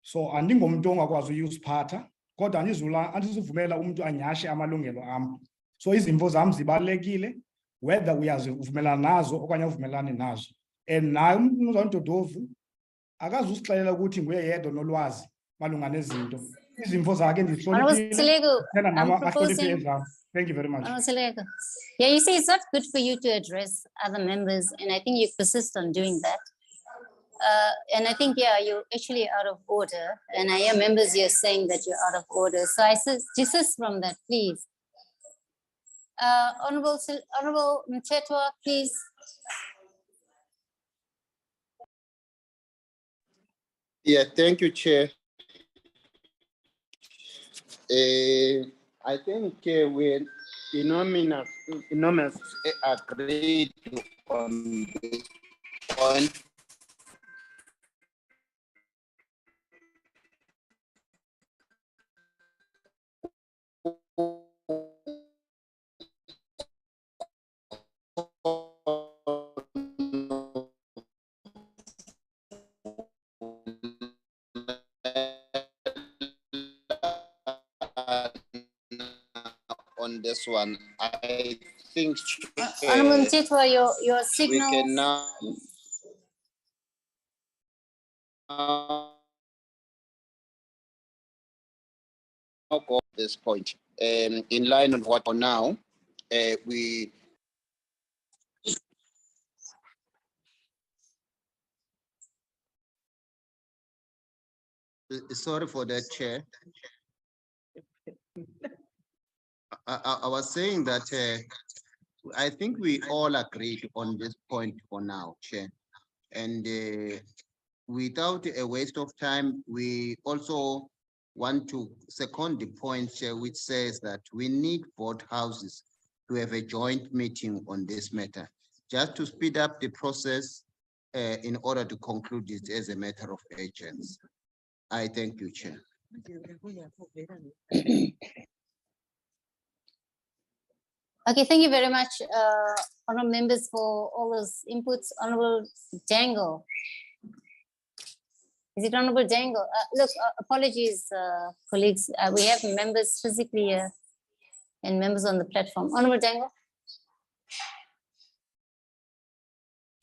So andingomntu ongakwazi uyusiphatha, kodwa andizuvumela umuntu anyashe amalungelo am. So izimvo zam zibalekile, whether uyazivumelana nazo okanye uvumelani nazo. And naye uMnumzana uDodovu akazusixelela ukuthi nguye yedwa nolwazi malunga nezinto. Izimvo zakhe Honorable ndizihloniphile. Seleku, Thena I'm nama ahloniphe proposing. ezam. Thank you very much. Honorable Seleku. Yeah, you see, it's not good for you to address other members, and I think you persist on doing that. And I think, yeah, you're actually out of order. And I hear members here saying that you're out of order. So I desist from that, please. Honorable Mtetwa, please. Yeah, thank you, Chair. I think we enormous agreed on this point. On this one, I think Honorable Mtetwa, your we signal. can now go this point. In line with what for now, we sorry for that, Chair. I was saying that I think we all agreed on this point for now, Chair. And without a waste of time, we also want to second the point, Chair, which says that we need both houses to have a joint meeting on this matter, just to speed up the process in order to conclude it as a matter of urgency. I thank you, Chair. Okay, thank you very much, honorable members, for all those inputs. Honorable Dangle. Is it Honorable Dangle? Look, apologies, colleagues. We have members physically here and members on the platform. Honorable Dangle.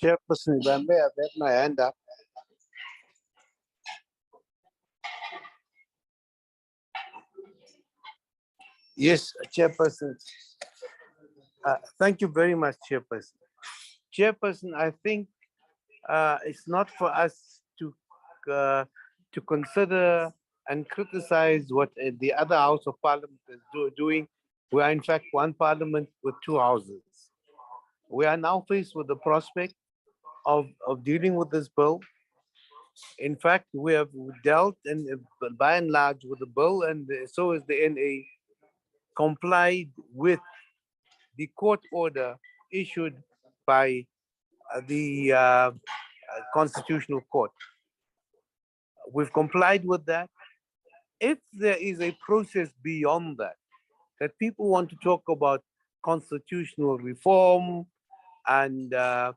Chairperson, if I may, I've had my hand up. Yes, Chairperson. Thank you very much, Chairperson. Chairperson, I think it's not for us to consider and criticize what the other House of Parliament is doing. We are in fact one parliament with two houses. We are now faced with the prospect of dealing with this bill. In fact, we have dealt and by and large with the bill, and so is the NA complied with the court order issued by the Constitutional Court. We've complied with that. If there is a process beyond that, that people want to talk about constitutional reform and the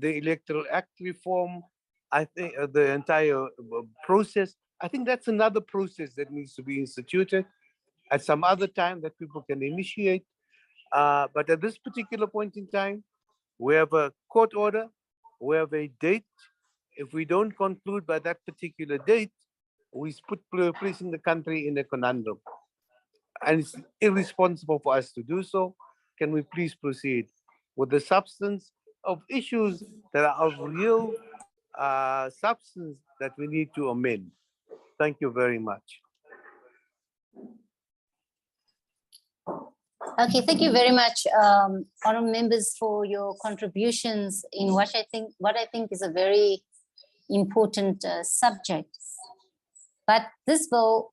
Electoral Act reform, I think the entire process, I think that's another process that needs to be instituted at some other time that people can initiate. But at this particular point in time, we have a court order, we have a date. If we don't conclude by that particular date, we placing the country in a conundrum. And it's irresponsible for us to do so. Can we please proceed with the substance of issues that are of real substance that we need to amend? Thank you very much. Okay, thank you very much, honourable members, for your contributions in what I think is a very important subject. But this bill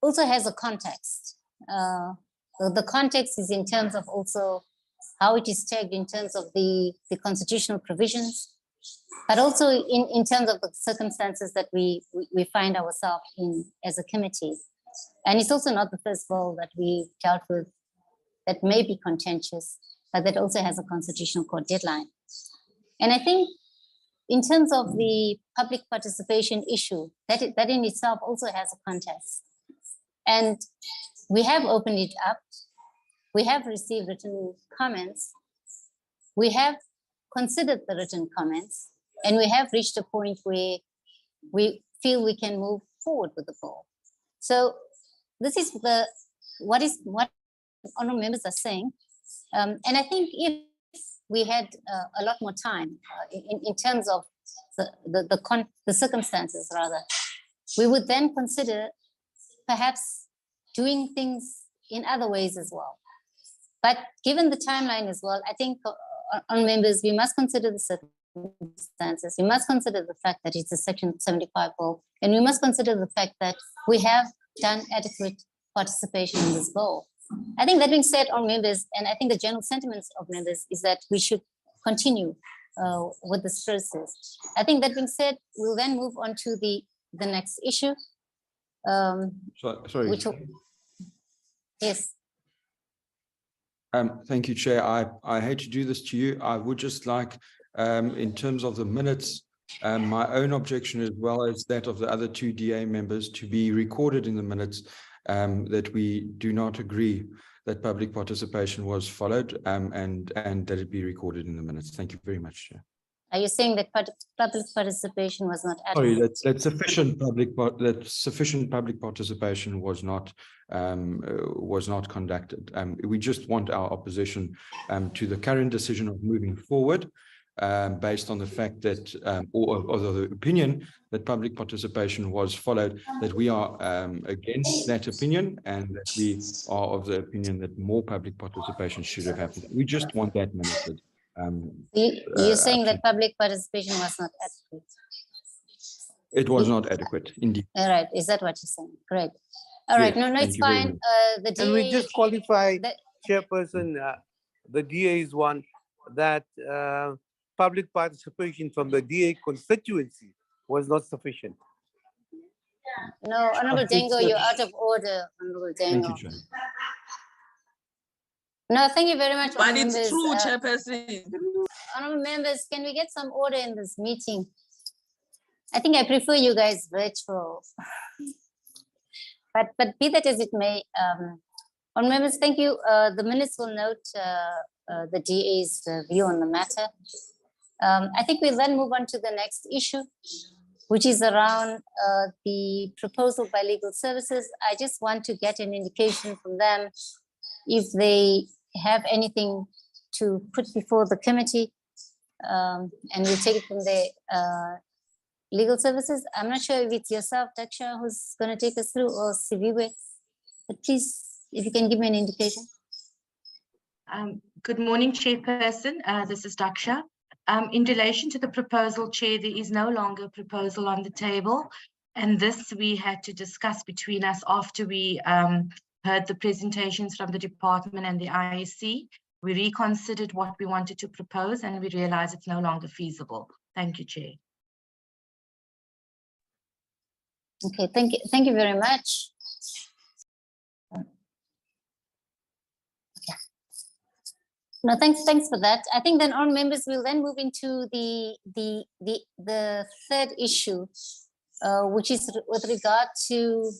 also has a context. The context is in terms of also how it is tagged in terms of the constitutional provisions, but also in terms of the circumstances that we find ourselves in as a committee. And it's also not the first bill that we dealt with that may be contentious, but that also has a constitutional court deadline. And I think in terms of the public participation issue, that in itself also has a context. And we have opened it up. We have received written comments. We have considered the written comments, and we have reached a point where we feel we can move forward with the bill. So this is what honourable members are saying. And I think if we had a lot more time in terms of the circumstances, rather, we would then consider perhaps doing things in other ways as well. But given the timeline as well, I think on members, we must consider the circumstances. We must consider the fact that it's a Section 75 bill, and we must consider the fact that we have done adequate participation in this bill. I think that being said, on members, and I think the general sentiments of members is that we should continue with this process. I think that being said, we'll then move on to the next issue. Sorry. Yes. Thank you, Chair. I hate to do this to you. I would just like, in terms of the minutes, my own objection as well as that of the other two DA members to be recorded in the minutes, that we do not agree that public participation was followed, and that it be recorded in the minutes. Thank you very much, Chair. Are you saying that public participation was not adequate? Sorry, that sufficient public participation was not conducted. We just want our opposition to the current decision of moving forward, based on the fact that, or the opinion that public participation was followed, that we are against that opinion, and that we are of the opinion that more public participation should have happened. We just want that minuted. You're saying that public participation was not adequate? It was not adequate, indeed. All right, is that what you're saying? Great. All right, no, it's fine. The DA, and we just qualify, Chairperson, the DA's one, that public participation from the DA constituency was not sufficient. No, Honourable Dengo, you're out of order, Honourable Dengo. Thank you, Chair. No, thank you very much. But it's true, Chairperson. Honourable members, can we get some order in this meeting? I think I prefer you guys virtual. But be that as it may, honourable members, thank you. The minutes will note the DA's view on the matter. I think we'll then move on to the next issue, which is around the proposal by legal services. I just want to get an indication from them if they have anything to put before the committee, and we'll take it from there. Legal services, I'm not sure if it's yourself, Daksha, who's going to take us through, or Siviwe, but please, if you can give me an indication. Good morning, Chairperson. This is Daksha. In relation to the proposal, Chair, there is no longer a proposal on the table, and this we had to discuss between us after we heard the presentations from the department and the ISC. We reconsidered what we wanted to propose and we realized it's no longer feasible. Thank you, Chair. Okay, thank you very much. No, thanks for that. I think then all members will then move into the third issue, which is with regard to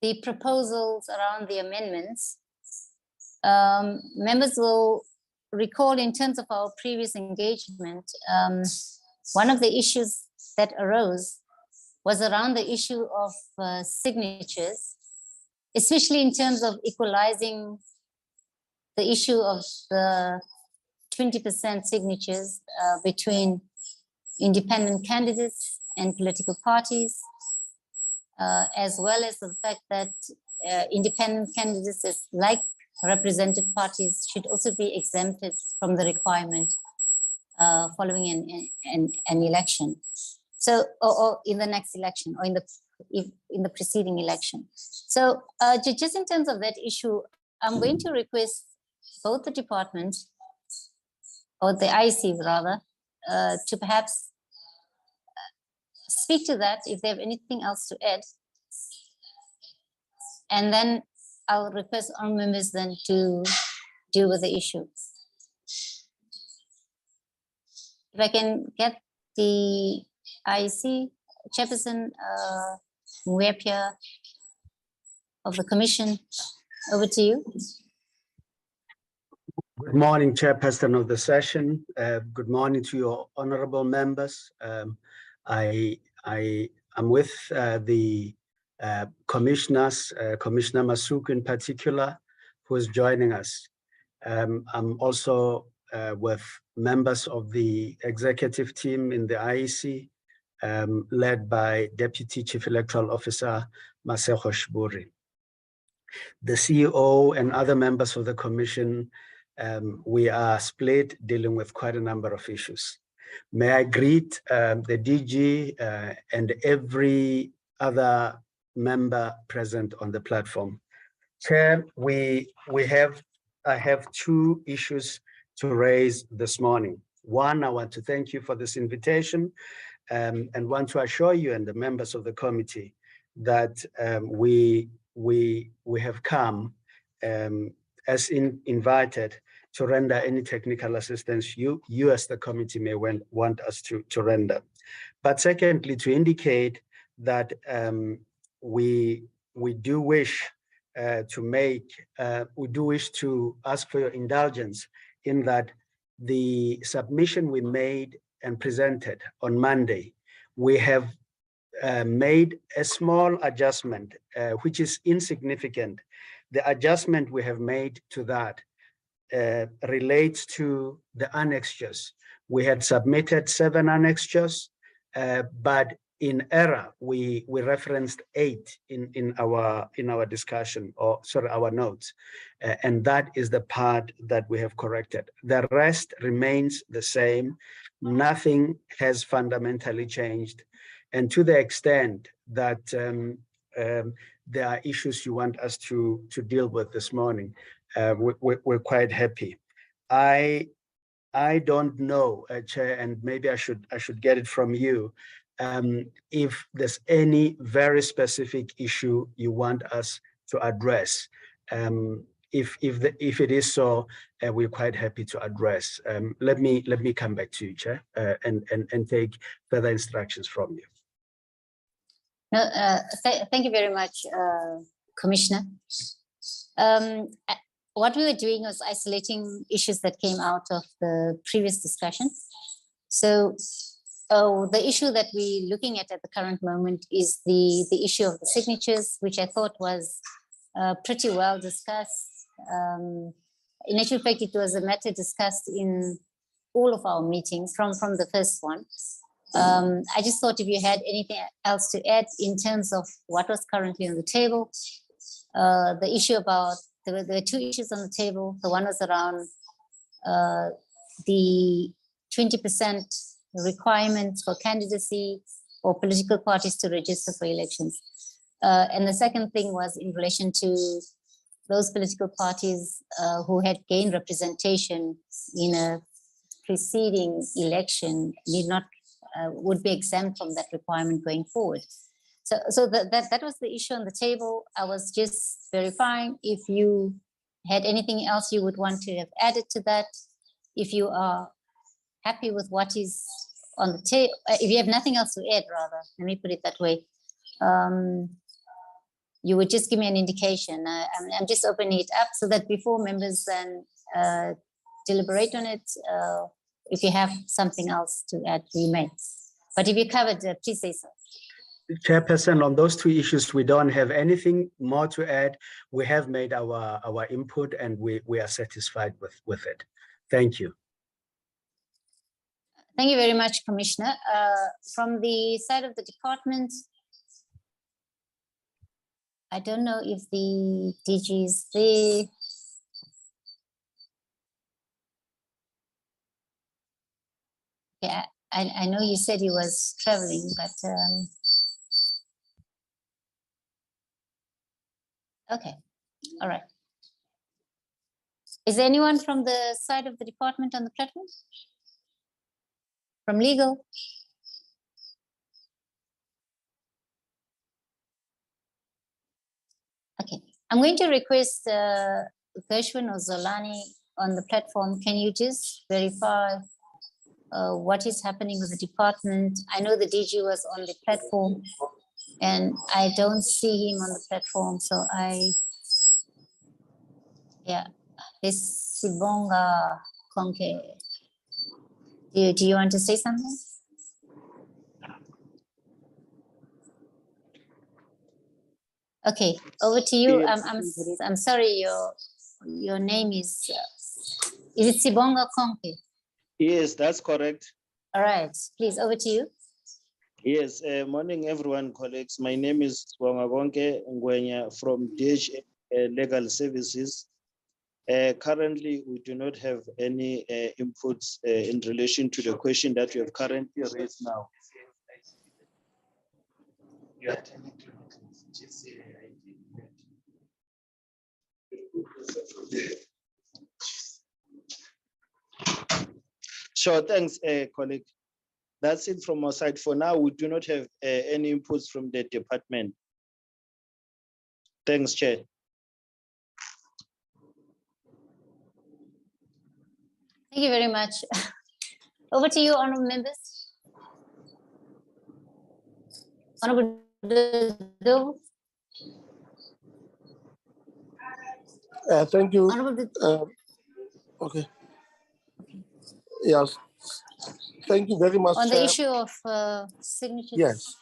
the proposals around the amendments. Members will recall in terms of our previous engagement, one of the issues that arose was around the issue of signatures, especially in terms of equalizing the issue of the 20% signatures between independent candidates and political parties, as well as the fact that independent candidates, like representative parties, should also be exempted from the requirement following an election. So, or in the next election, or in the preceding election. So, just in terms of that issue, I'm going to request both the department, or the IEC rather, to perhaps speak to that if they have anything else to add. And then I'll request all members then to deal with the issue. If I can get the IEC Chairperson Mwepia of the Commission, over to you. Good morning, Chairperson of the session. Good morning to your honorable members. I am with the commissioners, Commissioner Masuku in particular, who is joining us. I'm also with members of the executive team in the IEC, led by Deputy Chief Electoral Officer Masego Shiburi. The CEO and other members of the Commission, we are split, dealing with quite a number of issues. May I greet the DG and every other member present on the platform. Chair, I have two issues to raise this morning. One, I want to thank you for this invitation and want to assure you and the members of the committee that we have come as invited to render any technical assistance you as the committee may want us to render. But secondly, to indicate that we do wish to ask for your indulgence in that the submission we made and presented on Monday, we have made a small adjustment, which is insignificant. The adjustment we have made to that relates to the annexures. We had submitted 7 annexures, but in error, we referenced 8 in our discussion, or sorry, our notes, and that is the part that we have corrected. The rest remains the same. Nothing has fundamentally changed, and to the extent that there are issues you want us to deal with this morning, we're quite happy. I don't know, Chair, and maybe I should get it from you. If there's any very specific issue you want us to address, if it is so, we're quite happy to address. Let me come back to you, Chair, and take further instructions from you. No, thank you very much, Commissioner. What we were doing was isolating issues that came out of the previous discussion. So the issue that we're looking at the current moment is the issue of the signatures, which I thought was pretty well discussed. In actual fact, it was a matter discussed in all of our meetings from the first one. I just thought if you had anything else to add in terms of what was currently on the table, the issue about, there were 2 issues on the table. The one was around the 20% requirements for candidacy or political parties to register for elections. And the second thing was in relation to those political parties who had gained representation in a preceding election need not would be exempt from that requirement going forward. So that was the issue on the table. I was just verifying if you had anything else you would want to have added to that. If you are happy with what is on the table, if you have nothing else to add, rather, let me put it that way, you would just give me an indication. I'm just opening it up so that before members then deliberate on it, if you have something else to add, you may. But if you covered, please say so. Chairperson, on those two issues, we don't have anything more to add. We have made our input and we are satisfied with it. Thank you. Thank you very much, Commissioner. From the side of the department, I don't know if the DG is there. Yeah, I know you said he was traveling, but okay, all right. Is there anyone from the side of the department on the platform? From legal? Okay, I'm going to request Gershwin or Zolani on the platform. Can you just verify what is happening with the department? I know the DG was on the platform and I don't see him on the platform. So yeah, this Sibonga Konke. Do you want to say something? Okay, over to you. I'm sorry, your name is it Sibonga Konke? Yes, that's correct. All right, please, over to you. Yes, morning everyone, colleagues. My name is Sibonga Konke Ngwenya from DH Legal Services. Currently, we do not have any inputs in relation to the question that you have currently raised now. Sure, thanks, colleague. That's it from our side. For now, we do not have any inputs from the department. Thanks, Chair. Thank you very much. Over to you, honorable members. Honorable Doe. Thank you. Honorable Okay. Yes. Thank you very much. On the issue of signatures. Yes,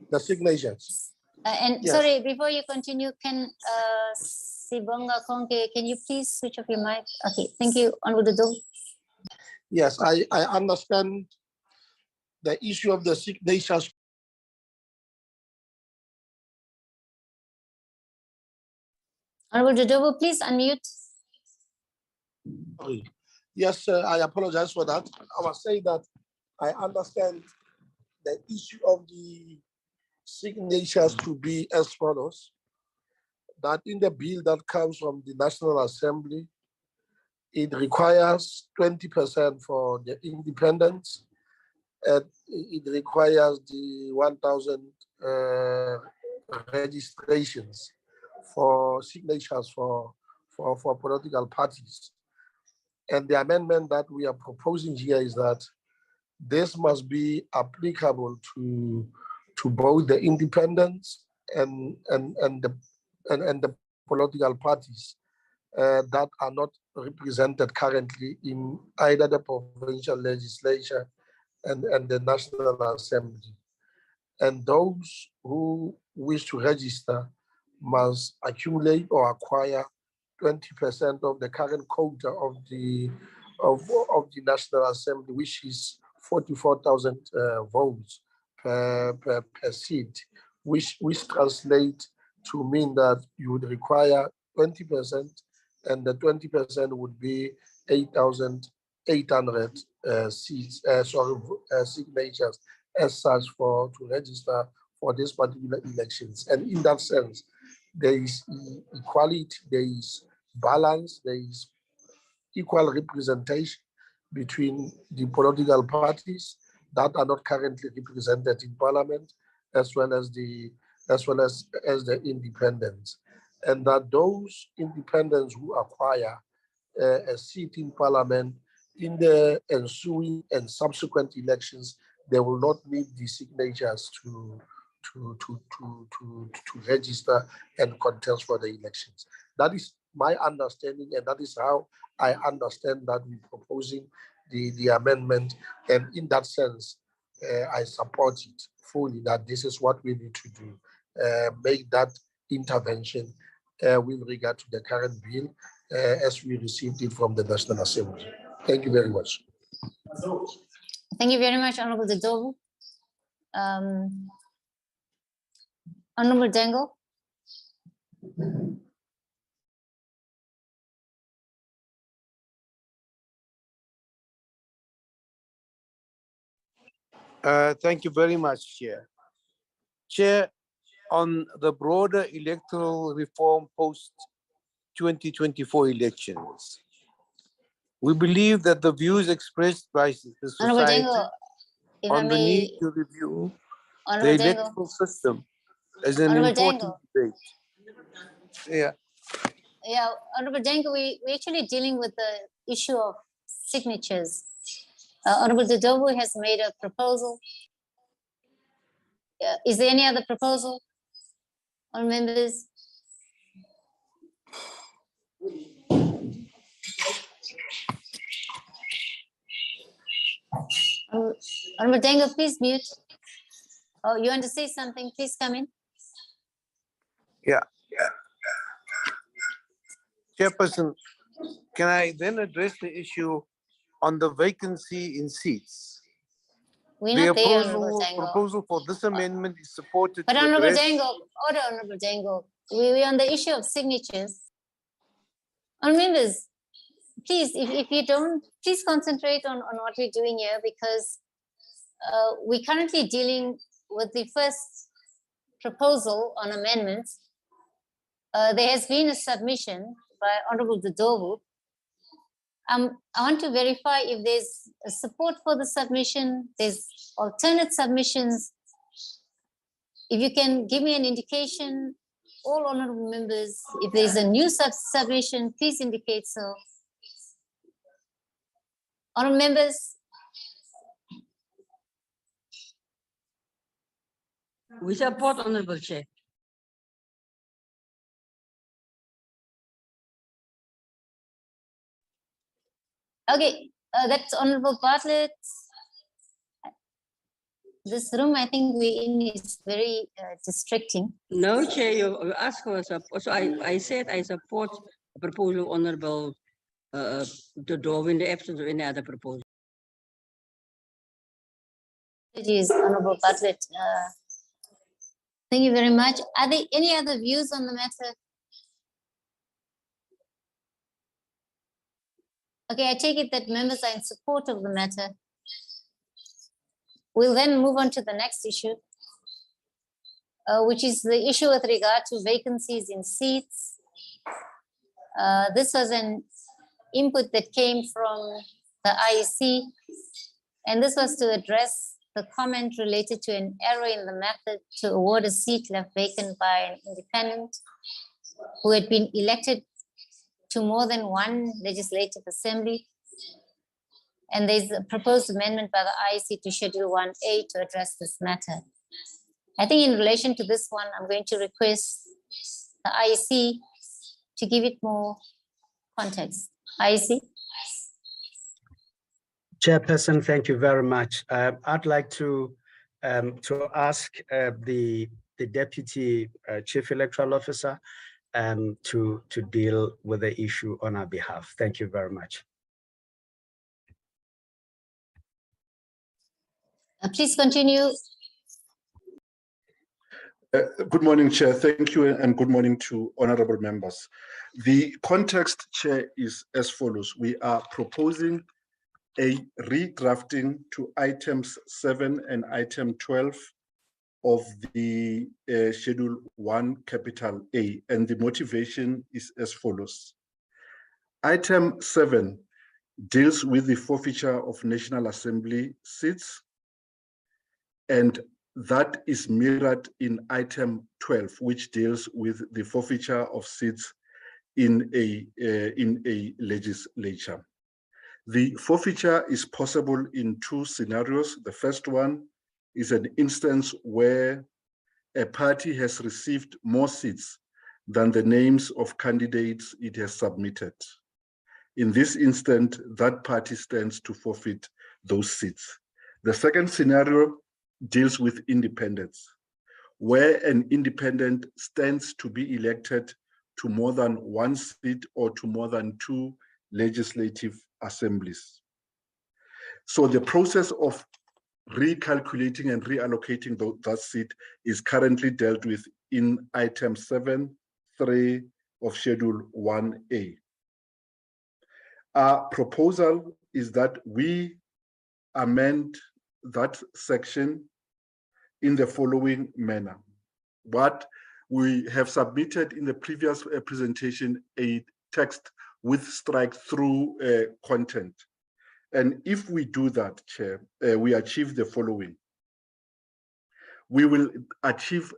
the signatures. And Yes. sorry, before you continue, can Sibonga Konke, can you please switch off your mic? Okay, thank you, Honorable Doe. Yes, I understand the issue of the signatures. Honorable Dodo, please unmute. Yes, I apologize for that. I was saying that I understand the issue of the signatures to be as follows: that in the bill that comes from the National Assembly, it requires 20% for the independents, and it requires the 1,000 registrations for signatures for political parties. And the amendment that we are proposing here is that this must be applicable to both the independents and the political parties that are not represented currently in either the provincial legislature and the National Assembly. And those who wish to register must accumulate or acquire 20% of the current quota of the National Assembly, which is 44,000 votes per seat, which translates to mean that you would require 20%, and the 20% would be 8,800 signatures as such to register for these particular elections. And in that sense, there is equality, there is balance, there is equal representation between the political parties that are not currently represented in parliament, as well as the independents, and that those independents who acquire a seat in parliament in the ensuing and subsequent elections, they will not need the signatures to register and contest for the elections. That is my understanding, and that is how I understand that we're proposing the amendment. And in that sense, I support it fully, that this is what we need to do, make that intervention with regard to the current bill as we received it from the National Assembly. Thank you very much. Thank you very much, Honorable Dodovu. Honorable Dangle. Thank you very much, Chair. Chair, on the broader electoral reform post 2024 elections, we believe that the views expressed by the Honorable society Dangle, if I on the need may, to review the Honorable Dangle. electoral system is an Honorable important Dangle. debate. Yeah. Yeah, Honorable Dangle, we're actually dealing with the issue of signatures. Honorable Dodovu has made a proposal. Is there any other proposal on members? Honorable Dangle, please mute. Oh, you want to say something? Please come in. Yeah. Chairperson, can I then address the issue on the vacancy in seats? We're not there, Honorable The Dangle. proposal for this amendment is supported But to Honorable address... Dangle, order, Honorable Dangle. We're on the issue of signatures. On members, please, if you don't, please concentrate on what we're doing here, because we're currently dealing with the first proposal on amendments. There has been a submission by Honorable Dodovu. I want to verify if there's a support for the submission, there's alternate submissions. If you can give me an indication, all honorable members, if there's a new submission, please indicate so. Honorable members. We support, Honorable Chair. Okay, that's Honorable Bartlett. This room, I think we're in, is very distracting. No, Chair, you asked for support. So I said I support the proposal, Honorable Dodovu, in the absence of any other proposal. Apologies, Honorable Bartlett. Thank you very much. Are there any other views on the matter? Okay, I take it that members are in support of the matter. We'll then move on to the next issue, which is the issue with regard to vacancies in seats. This was an input that came from the IEC, and this was to address the comment related to an error in the method to award a seat left vacant by an independent who had been elected to more than one legislative assembly. And there's a proposed amendment by the IEC to Schedule 1A to address this matter. I think in relation to this one, I'm going to request the IEC to give it more context. IEC. Chairperson, thank you very much. I'd like to ask the Deputy Chief Electoral Officer to deal with the issue on our behalf. Thank you very much. Please continue. Good morning, Chair. Thank you, and good morning to honorable members. The context, Chair, is as follows. We are proposing a redrafting to items 7 and item 12 of the Schedule 1 capital A, and the motivation is as follows. Item 7 deals with the forfeiture of National Assembly seats, and that is mirrored in item 12, which deals with the forfeiture of seats in a legislature. The forfeiture is possible in two scenarios. The first one is an instance where a party has received more seats than the names of candidates it has submitted. In this instance, that party stands to forfeit those seats. The second scenario deals with independence, where an independent stands to be elected to more than one seat or to more than two legislative assemblies. So the process of recalculating and reallocating that seat is currently dealt with in item 7.3 of Schedule 1A. Our proposal is that we amend that section in the following manner. What we have submitted in the previous presentation, a text with strike-through content. And if we do that, Chair, we achieve the following. We will achieve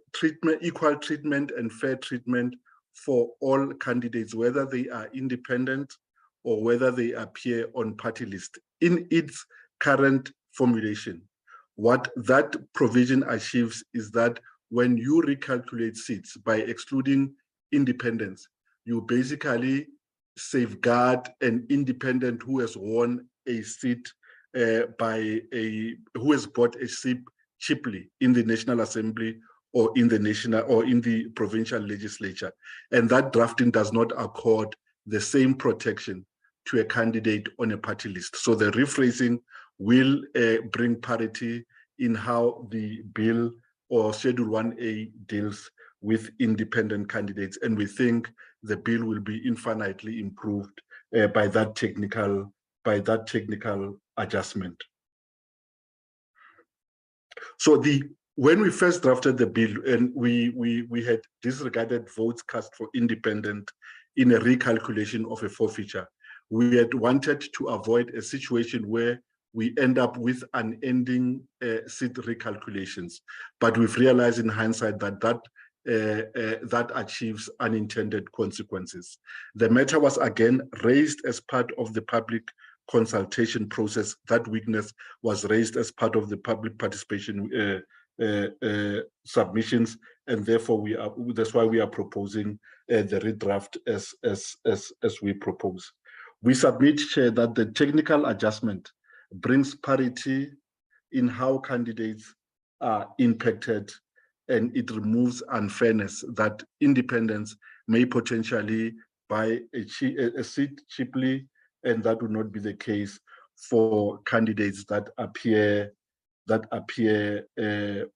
equal treatment and fair treatment for all candidates, whether they are independent or whether they appear on party list. In its current formulation, what that provision achieves is that when you recalculate seats by excluding independents, you basically safeguard an independent who has won a seat who has bought a seat cheaply in the National Assembly or in the provincial legislature. And that drafting does not accord the same protection to a candidate on a party list. So the rephrasing will bring parity in how the bill or Schedule 1A deals with independent candidates. And we think the bill will be infinitely improved by that technical adjustment. So when we first drafted the bill and we had disregarded votes cast for independent in a recalculation of a forfeiture, we had wanted to avoid a situation where we end up with unending seat recalculations. But we've realized in hindsight that achieves unintended consequences. The matter was again raised as part of the public consultation process. That weakness was raised as part of the public participation submissions, and therefore that's why we are proposing the redraft as we propose. We submit, Chair, that the technical adjustment brings parity in how candidates are impacted, and it removes unfairness that independents may potentially buy a seat cheaply, and that would not be the case for candidates that appear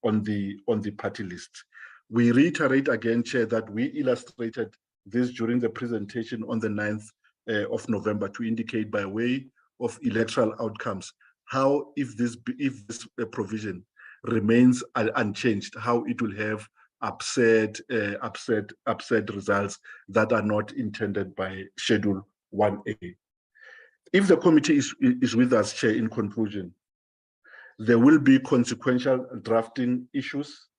on the party list. We reiterate again, Chair, that we illustrated this during the presentation on the 9th of November to indicate by way of electoral outcomes how if this provision remains unchanged, how it will have upset results that are not intended by Schedule 1A. If the committee is with us, Chair, in conclusion, there will be consequential drafting issues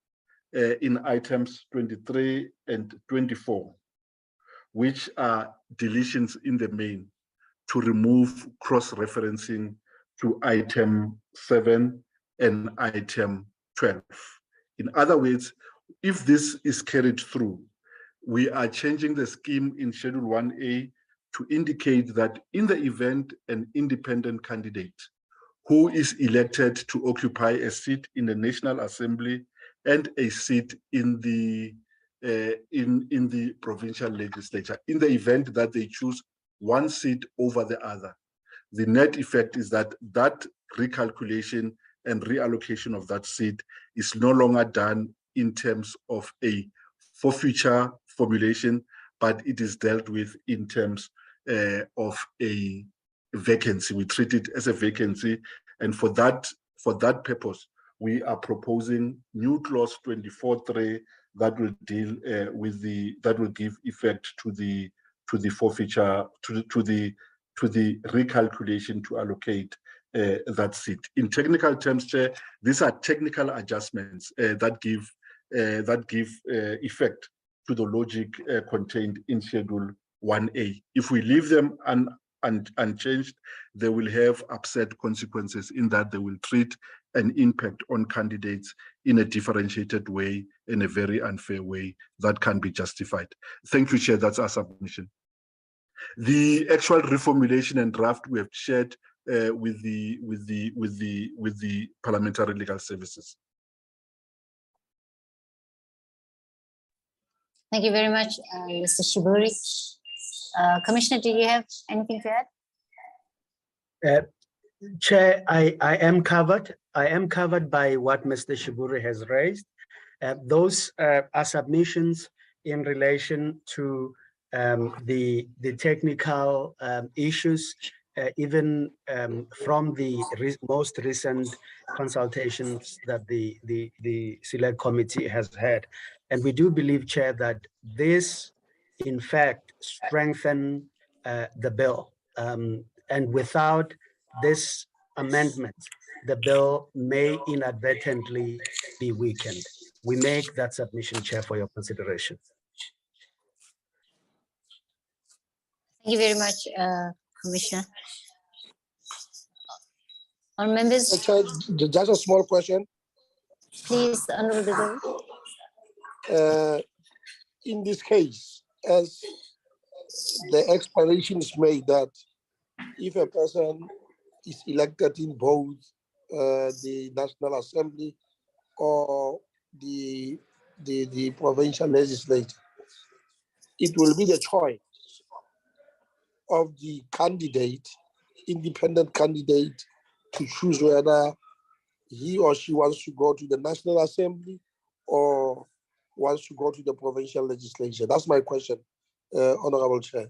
in items 23 and 24, which are deletions in the main to remove cross-referencing to item 7 and item 12. In other words, if this is carried through, we are changing the scheme in Schedule 1A to indicate that in the event an independent candidate who is elected to occupy a seat in the National Assembly and a seat in the provincial legislature, in the event that they choose one seat over the other, the net effect is that that recalculation and reallocation of that seat is no longer done in terms of a forfeiture formulation, but it is dealt with in terms of a vacancy. We treat it as a vacancy, and for that purpose, we are proposing new clause 24.3 that will deal with that will give effect to the forfeiture, to the recalculation to allocate that seat. In technical terms, Chair, these are technical adjustments that give effect to the logic contained in Schedule 1A. If we leave them unchanged, they will have upset consequences in that they will treat an impact on candidates in a differentiated way, in a very unfair way that can be justified. Thank you, Chair. That's our submission. The actual reformulation and draft we have shared with the Parliamentary Legal Services. Thank you very much, Mr. Shiburi. Commissioner, do you have anything to add? Chair, I am covered. I am covered by what Mr. Shiburi has raised. Those are submissions in relation to the technical issues, even from the most recent consultations that the Select Committee has had. And we do believe, Chair, that this, in fact, strengthen the bill. And without this amendment, the bill may inadvertently be weakened. We make that submission, Chair, for your consideration. Thank you very much, Commissioner. Honourable members, Just a small question. please, Honourable Dodo. In this case, as the explanation is made that if a person is elected in both the National Assembly or the provincial legislature, it will be the choice of the candidate, independent candidate, to choose whether he or she wants to go to the National Assembly or wants to go to the provincial legislature. That's my question, Honorable Chair.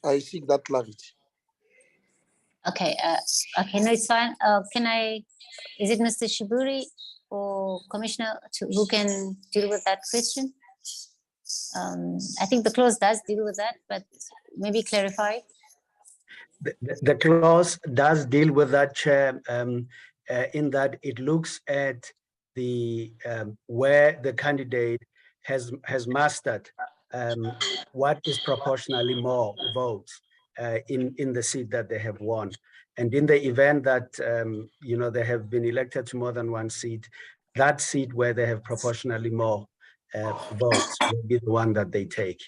I seek that clarity. Okay, okay, no, it's fine. Is it Mr. Shiburi or Commissioner who can deal with that question? I think the clause does deal with that, but maybe clarify. The clause does deal with that, Chair, in that it looks at the where the candidate has mastered what is proportionally more votes in the seat that they have won. And in the event that they have been elected to more than one seat, that seat where they have proportionally more votes will be the one that they take.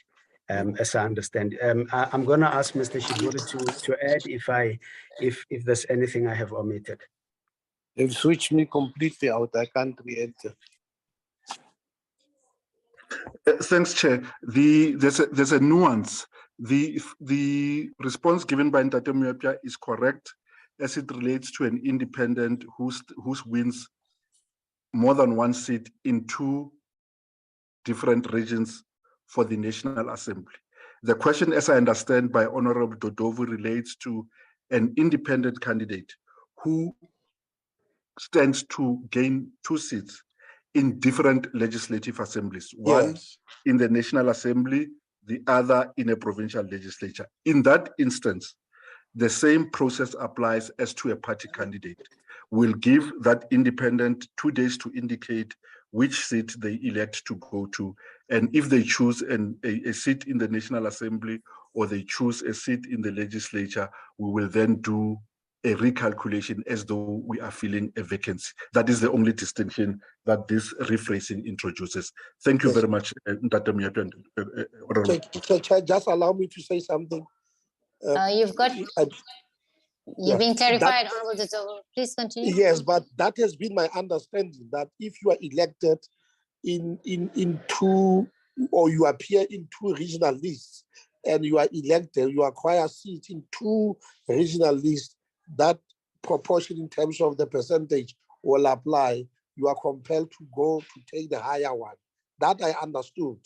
As I understand. I'm going to ask Mr. Shiburi to add if there's anything I have omitted. They've switched me completely out. I can't re-enter. Thanks, Chair. There's a nuance. The response given by Ntate Moepya is correct as it relates to an independent who wins more than one seat in two different regions for the National Assembly. The question, as I understand by Honorable Dodovu, relates to an independent candidate who stands to gain two seats in different legislative assemblies, one in the National Assembly, the other in a provincial legislature. In that instance, the same process applies as to a party candidate. We'll give that independent 2 days to indicate which seat they elect to go to. And if they choose a seat in the National Assembly or they choose a seat in the legislature, we will then do a recalculation as though we are filling a vacancy. That is the only distinction that this rephrasing introduces. Thank you very much, Dr. Moepya. Just allow me to say something. You've been clarified, Honorable Dodo. Please continue. Yes, but that has been my understanding that if you are elected in two, or you appear in two regional lists, and you are elected, you acquire a seat in two regional lists, that proportion in terms of the percentage will apply. You are compelled to go to take the higher one. That I understood.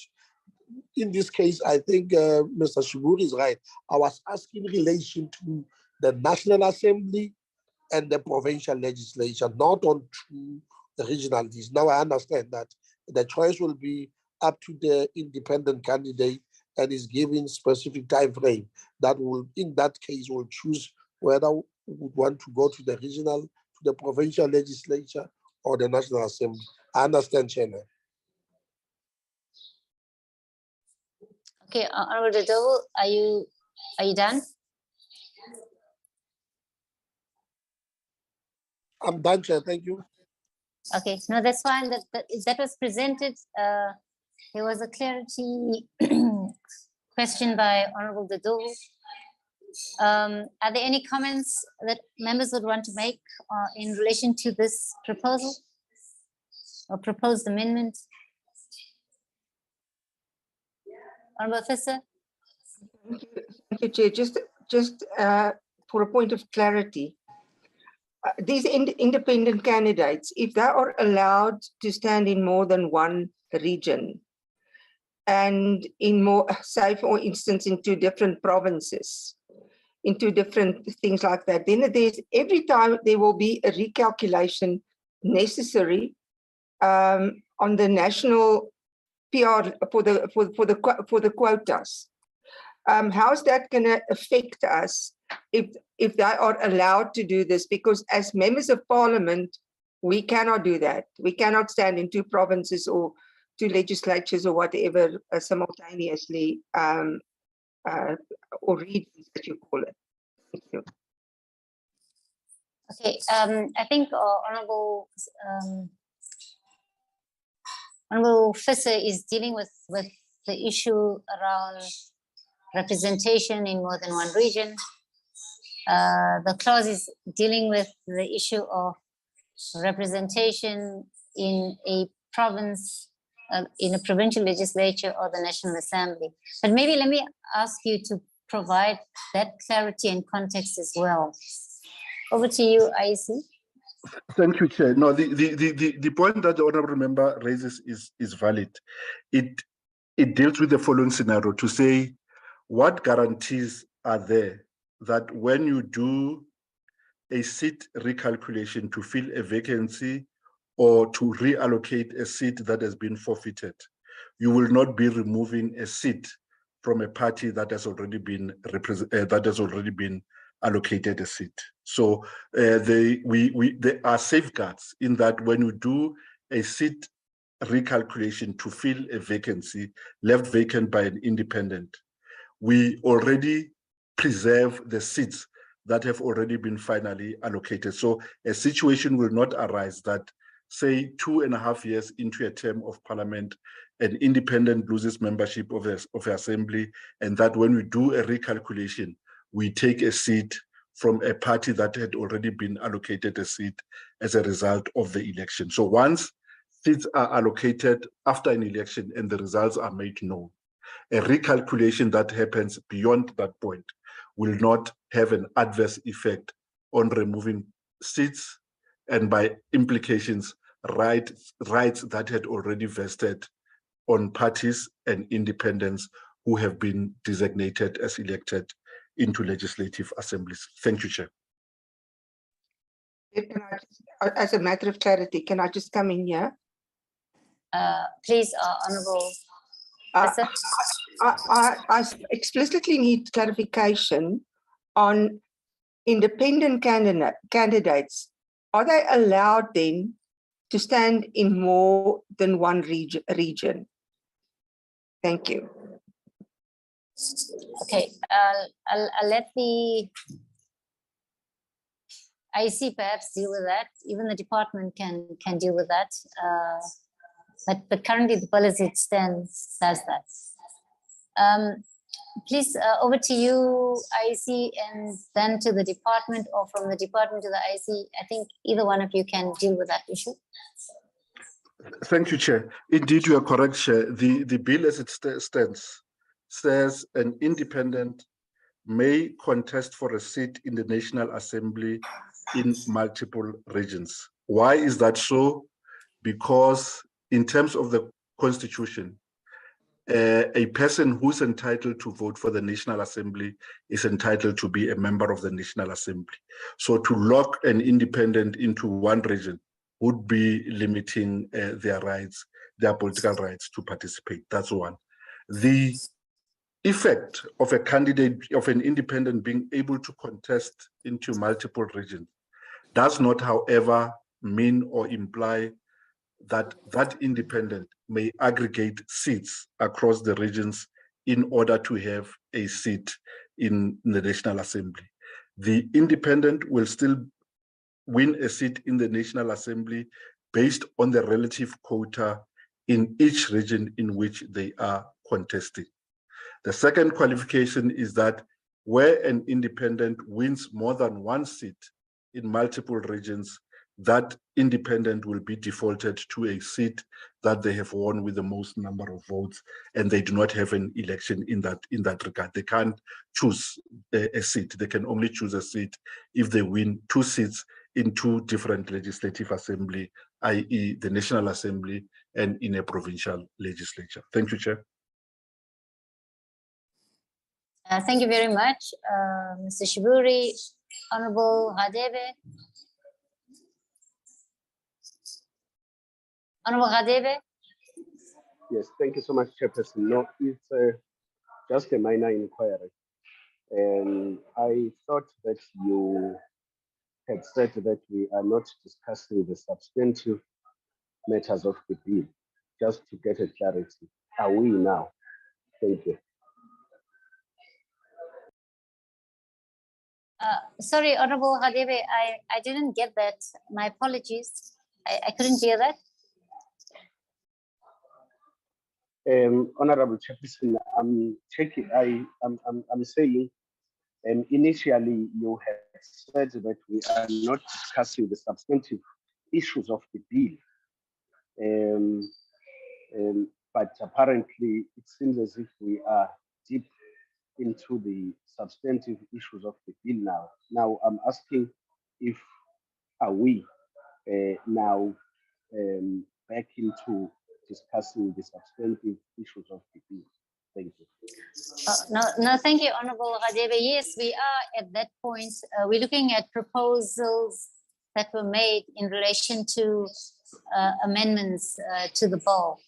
In this case, I think Mr. Shiburi is right. I was asking in relation to the National Assembly and the provincial legislature, not on two regional lists. Now I understand that the choice will be up to the independent candidate and is given specific time frame that will, in that case, will choose whether we would want to go to the regional, to the provincial legislature or the National Assembly. I understand, Chairman. Okay, Honorable Dodo, are you done? I'm done, Chair. Thank you. Okay, no, that's fine. That was presented. There was a clarity question by Honorable Dodo. Are there any comments that members would want to make in relation to this proposal or proposed amendment? Honorable Officer? Thank you, Chair. Just for a point of clarity, these independent candidates, if they are allowed to stand in more than one region and in more, say for instance, in 2 different provinces, in 2 different things like that, then there's every time there will be a recalculation necessary on the national PR for the quotas. How is that going to affect us if they are allowed to do this? Because as members of parliament, we cannot do that. We cannot stand in 2 provinces or 2 legislatures or whatever simultaneously, or regions that you call it. Thank you. Okay, I think Honorable Fisher is dealing with the issue around representation in more than one region. The clause is dealing with the issue of representation in a province, in a provincial legislature or the National Assembly. But maybe let me ask you to provide that clarity and context as well. Over to you, IEC. Thank you, Chair. No, the point that the honourable member raises is valid. It deals with the following scenario to say, what guarantees are there that when you do a seat recalculation to fill a vacancy or to reallocate a seat that has been forfeited, you will not be removing a seat from a party that has already been allocated a seat. So there are safeguards in that when you do a seat recalculation to fill a vacancy left vacant by an independent, we already preserve the seats that have already been finally allocated. So a situation will not arise that, say, 2.5 years into a term of parliament, an independent loses membership of the assembly, and that when we do a recalculation, we take a seat from a party that had already been allocated a seat as a result of the election. So once seats are allocated after an election and the results are made known, a recalculation that happens beyond that point will not have an adverse effect on removing seats and by implications, rights that had already vested on parties and independents who have been designated as elected into legislative assemblies. Thank you, Chair. As a matter of clarity, can I just come in here? Please, Honourable Fisher. I explicitly need clarification on independent candidates. Are they allowed then to stand in more than one region? Thank you. Okay, I'll let the IEC perhaps deal with that. Even the department can deal with that. But currently the policy says that. Please, over to you, IEC, and then to the department, or from the department to the IEC. I think either one of you can deal with that issue. Thank you, Chair. Indeed, you are correct, Chair. The bill as it stands says an independent may contest for a seat in the National Assembly in multiple regions. Why is that so? Because in terms of the Constitution, a person who's entitled to vote for the National Assembly is entitled to be a member of the National Assembly. So to lock an independent into one region would be limiting their rights, their political rights to participate. That's one. The effect of a candidate, of an independent being able to contest into multiple regions does not, however, mean or imply that that independent may aggregate seats across the regions in order to have a seat in the National Assembly. The independent will still win a seat in the National Assembly based on the relative quota in each region in which they are contesting. The second qualification is that where an independent wins more than one seat in multiple regions, that independent will be defaulted to a seat that they have won with the most number of votes, and they do not have an election in that regard. They can't choose a seat. They can only choose a seat if they win two seats in two different legislative assembly, i.e. the National Assembly and in a provincial legislature. Thank you, Chair. Thank you very much, Mr. Shiburi. Honorable Hadebe. Honorable Hadebe. Yes, thank you so much, Chairperson. No, it's just a minor inquiry. And I thought that you had said that we are not discussing the substantive matters of the bill. Just to get a clarity, are we now? Thank you. Sorry, Honorable Hadebe, I didn't get that. My apologies. I couldn't hear that. Honorable Chairperson, I'm checking. I'm saying, initially you had said that we are not discussing the substantive issues of the bill, but apparently it seems as if we are deep into the substantive issues of the bill now. Now I'm asking if are we now back into discussing the substantive issues of the bill. Thank you. No, thank you, Honorable Hadebe. Yes, we are at that point. We're looking at proposals that were made in relation to amendments to the bill.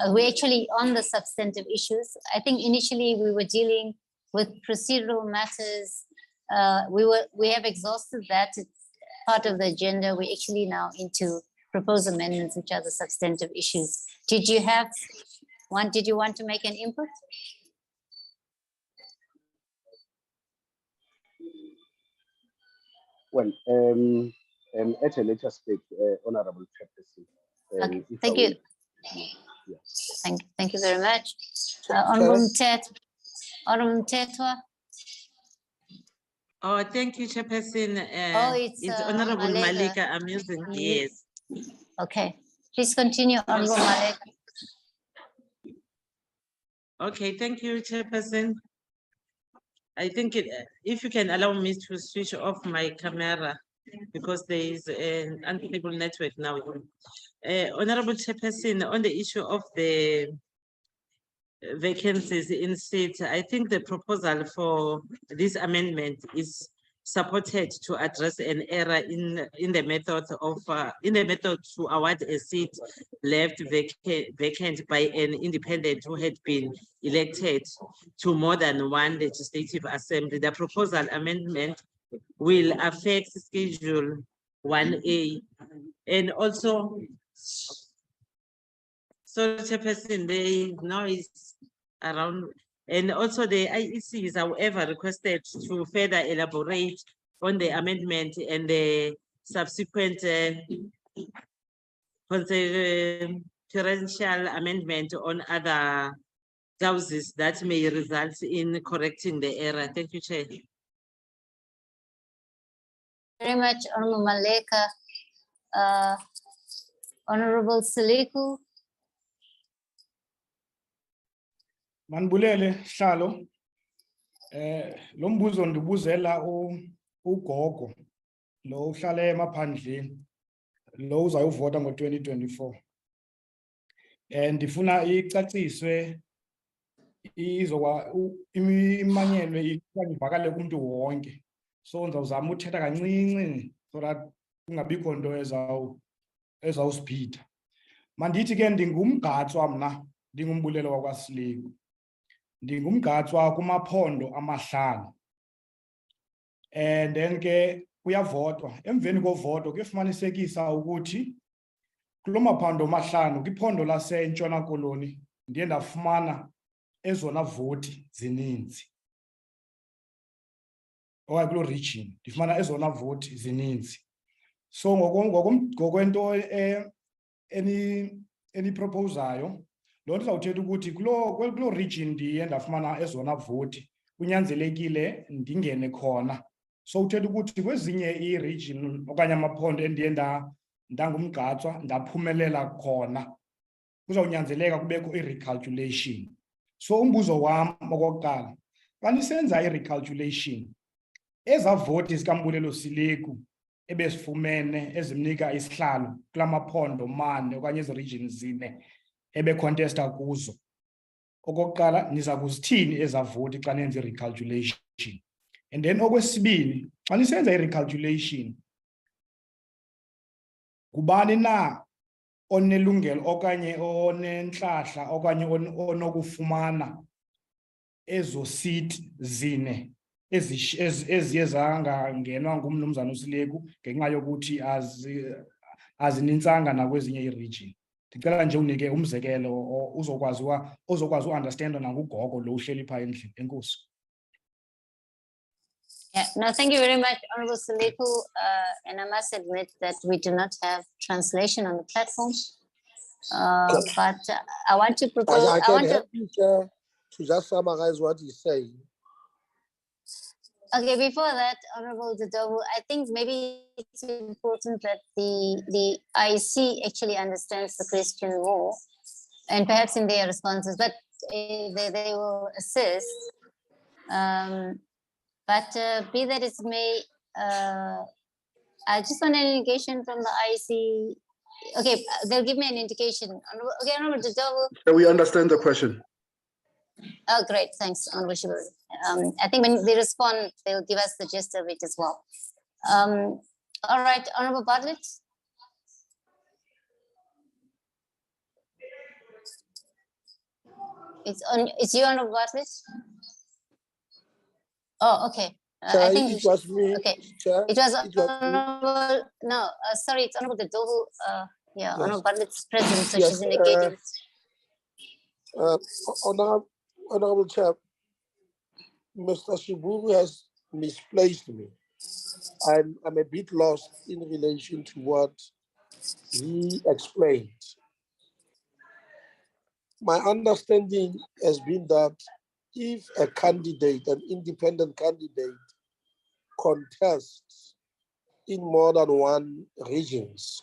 We're actually on the substantive issues. I think initially we were dealing with procedural matters. We have exhausted that. It's part of the agenda. We're actually now into proposed amendments, which are the substantive issues. Did you want to make an input? Well, at a later stage, Honorable Chairperson. Okay, thank you. Yes. Thank you very much. Honorable Mtetwa. Oh, thank you, Chairperson. It's Honorable Maleka. Malika. I'm using, yes. Okay, please continue, Honorable Maleka. Okay, thank you, Chairperson. I think if you can allow me to switch off my camera because there is an unstable network now. Honorable Chairperson, on the issue of the vacancies in seats, I think the proposal for this amendment is supported to address an error in the method to award a seat left vacant by an independent who had been elected to more than one legislative assembly. The proposal amendment will affect Schedule 1A and also, so Chairperson, there is noise around. And also the IEC is, however, requested to further elaborate on the amendment and the subsequent consideration amendment on other clauses that may result in correcting the error. Thank you, Chair. Very much, Honorable Maleka. Honorable Seleku. Manbulele Shalo, lo mbuzo ndibuzela ugogo lo uhlala emaphandleni lo uzayuvota ngo-2024. Ndifuna icaciswe imanyelwe ivakale kumntu wonke. So ndizawuzama uthetha kancinci so that kungabikho nto ezawusibhida. Mandithi ke ndingumgatswa mna, ndingumbulelo wakwaSileku. Ndingumgatswa kumaphondo amahlanu. And then ke kuyavotwa. Emveni kovoto kuyafumanisekisa ukuthi kulo maphondo amahlanu kwiphondo laseNtshona Koloni ndiye ndafumana ezona voti zininzi. Okanye kuloo region ndifumana ezona voti zininzi. So ngokwento eniproposayo, loo nto izawuthetha ukuthi kuloo region ndiye ndafumana ezona voti kunyanzelekile ndingene khona. So uthetha ukuthi kwezinye i-region okanye amaphondo endiye ndangumgatswa ndaphumelela khona, kuzawunyanzeleka kubekho i-recalculation. So umbuzo wam okokuqala, xa nisenza i-recalculation, eza voti zikambulelo Sileku ebesifumene ezimnika isihlalo kula maphondo mane okanye ezi regions zine ebecontesta kuzo, okokuqala niza kuzithini eza voti xa nenza i-recalculation? And then okwesibini, xa nisenza i-recalculation, kubani na onelungelo okanye onentlahla okanye onokufumana ezo seat zine eziye zangangenwa ngumnumzana uSileku ngenxa yokuthi azinintsanga nakwezinye ii-region? Ndicela nje unike umzekelo ozokwazi uunderstandwa nangugogo lo uhleli phaa endlini. Enkosi. Yeah, no, thank you very much, Honorable Sileku. And I must admit that we do not have translation on the platform. But I want to propose. I can help you, Chair, to just summarize what he's saying. Okay, before that, Honorable Dodovu, I think maybe it's important that the IC actually understands the question more, and perhaps in their responses, but they will assist. But be that it may, I just want an indication from the IC. Okay, they'll give me an indication. Okay, Honorable Dodovu. We understand the question. Oh, great. Thanks, Honorable Shiburi. I think when they respond, they'll give us the gist of it as well. All right, Honorable Bartlett. It's you, Honorable Bartlett. Oh, okay. I think it was me. Okay, Chair, it was Honorable. No, sorry, it's Honorable Dodovu. Yeah, yes. Honorable Bartlett's present, so yes, she's indicating. Honorable Chair, Mr. Shiburu has misplaced me. I'm a bit lost in relation to what he explained. My understanding has been that if a candidate, an independent candidate, contests in more than one regions,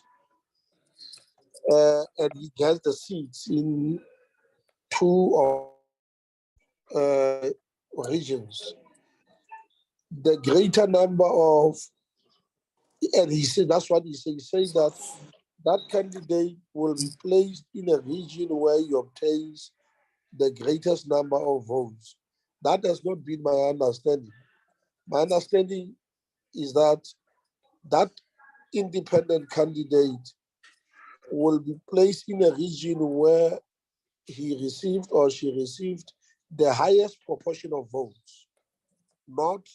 and he gets the seats in two regions, the greater number of, and he said, that's what he said. He says that that candidate will be placed in a region where he obtains the greatest number of votes. That has not been my understanding. My understanding is that that independent candidate will be placed in a region where he received or she received the highest proportion of votes, not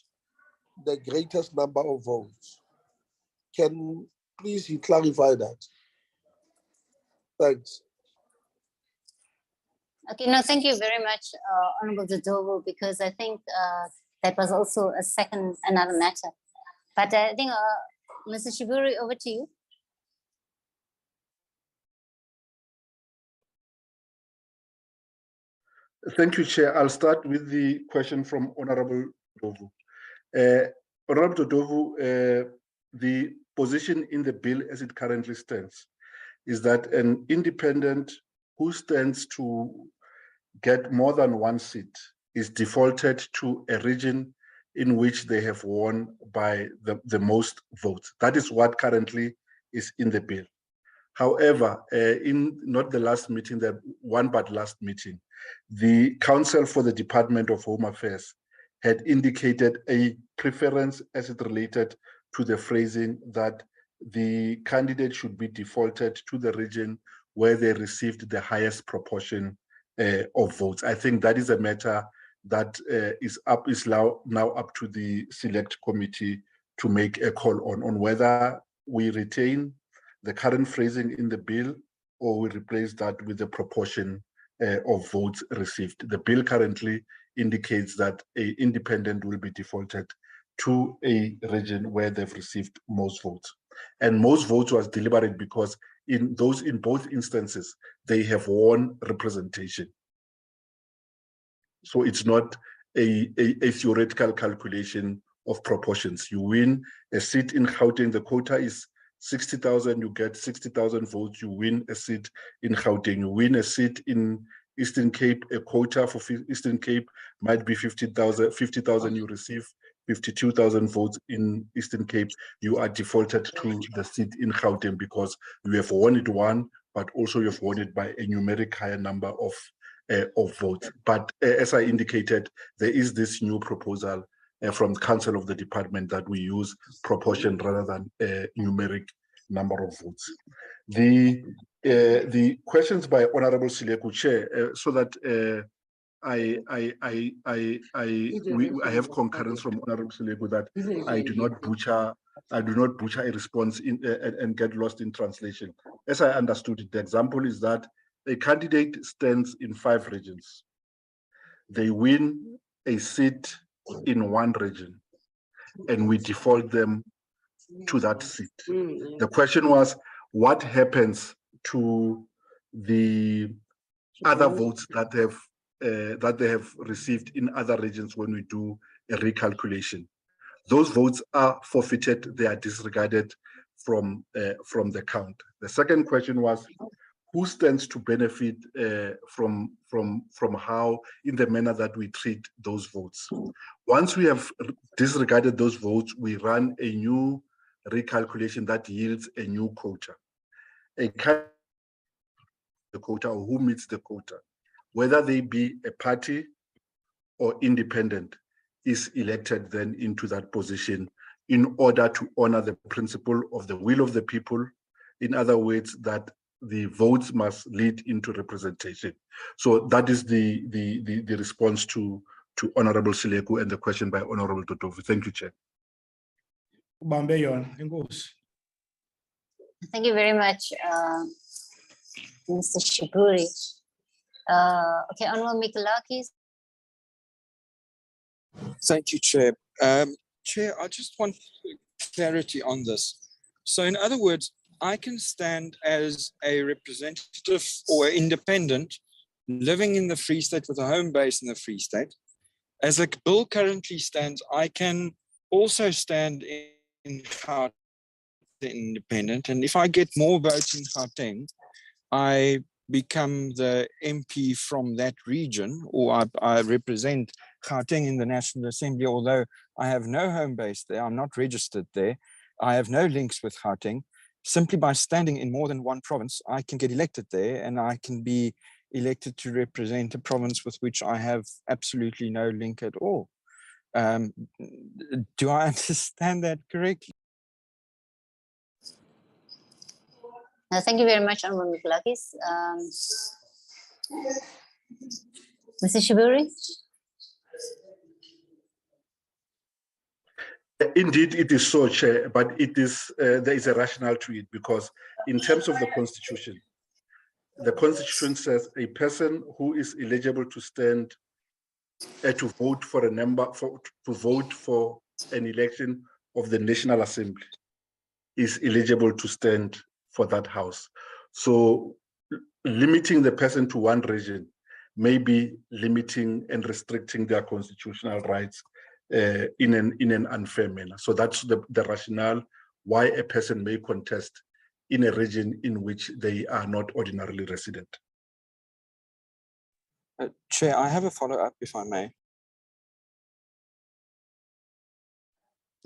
the greatest number of votes. Can please he clarify that? Thanks. Okay, no, thank you very much, Honorable Dodovu, because I think that was also another matter. But I think, Mr. Shiburi, over to you. Thank you, Chair. I'll start with the question from Honorable Dodovu. Honorable Dodovu, the position in the bill as it currently stands is that an independent who stands to get more than one seat is defaulted to a region in which they have won by the most votes. That is what currently is in the bill. However, in not the last meeting, the one but last meeting, the Council for the Department of Home Affairs had indicated a preference as it related to the phrasing that the candidate should be defaulted to the region where they received the highest proportion of votes. I think that is a matter that is now up to the select committee to make a call on whether we retain the current phrasing in the bill or we replace that with the proportion of votes received. The bill currently indicates that an independent will be defaulted to a region where they've received most votes. And most votes was deliberate because in both instances, they have won representation. So it's not a theoretical calculation of proportions. You win a seat in Gauteng, the quota is 60,000, you get 60,000 votes, you win a seat in Gauteng. You win a seat in Eastern Cape, a quota for Eastern Cape might be 50,000, you receive 52,000 votes in Eastern Cape, you are defaulted to the seat in Gauteng because you have won it one, but also you have won it by a numeric higher number of votes. But as I indicated, there is this new proposal from the Council of the Department that we use proportion rather than numeric number of votes. The questions by Honorable Sileku Chair, so that I have concurrence from Honorable Sileku that I do not butcher a response and get lost in translation. As I understood it, the example is that a candidate stands in 5 regions. They win a seat in one region, and we default them to that seat. The question was, what happens to the other votes that they have received in other regions when we do a recalculation? Those votes are forfeited; they are disregarded from the count. The second question was, who stands to benefit from how, in the manner that we treat those votes? Once we have disregarded those votes, we run a new recalculation that yields a new quota. The quota, or who meets the quota, whether they be a party or independent, is elected then into that position in order to honor the principle of the will of the people. In other words, that the votes must lead into representation. So that is the response to Honorable Sileku and the question by Honorable Totovu. Thank you, Chair. Thank you very much, Mr. Shiburi. Okay, Honorable Mikalakis. Thank you, Chair. Chair, I just want clarity on this. So in other words, I can stand as a representative or independent living in the Free State with a home base in the Free State. As the bill currently stands, I can also stand in Gauteng independent. And if I get more votes in Gauteng, I become the MP from that region, or I represent Gauteng in the National Assembly, although I have no home base there, I'm not registered there, I have no links with Gauteng. Simply by standing in more than one province, I can get elected there, and I can be elected to represent a province with which I have absolutely no link at all. Do I understand that correctly? Thank you very much, Honorable Mikalakis. Mr. Shiburi? Indeed, it is so, Chair, but it is there is a rationale to it, because in terms of the Constitution says a person who is eligible to stand to vote for an election of the National Assembly is eligible to stand for that house. So limiting the person to one region may be limiting and restricting their constitutional rights in an unfair manner. So that's the rationale why a person may contest in a region in which they are not ordinarily resident. Chair, I have a follow-up, if I may.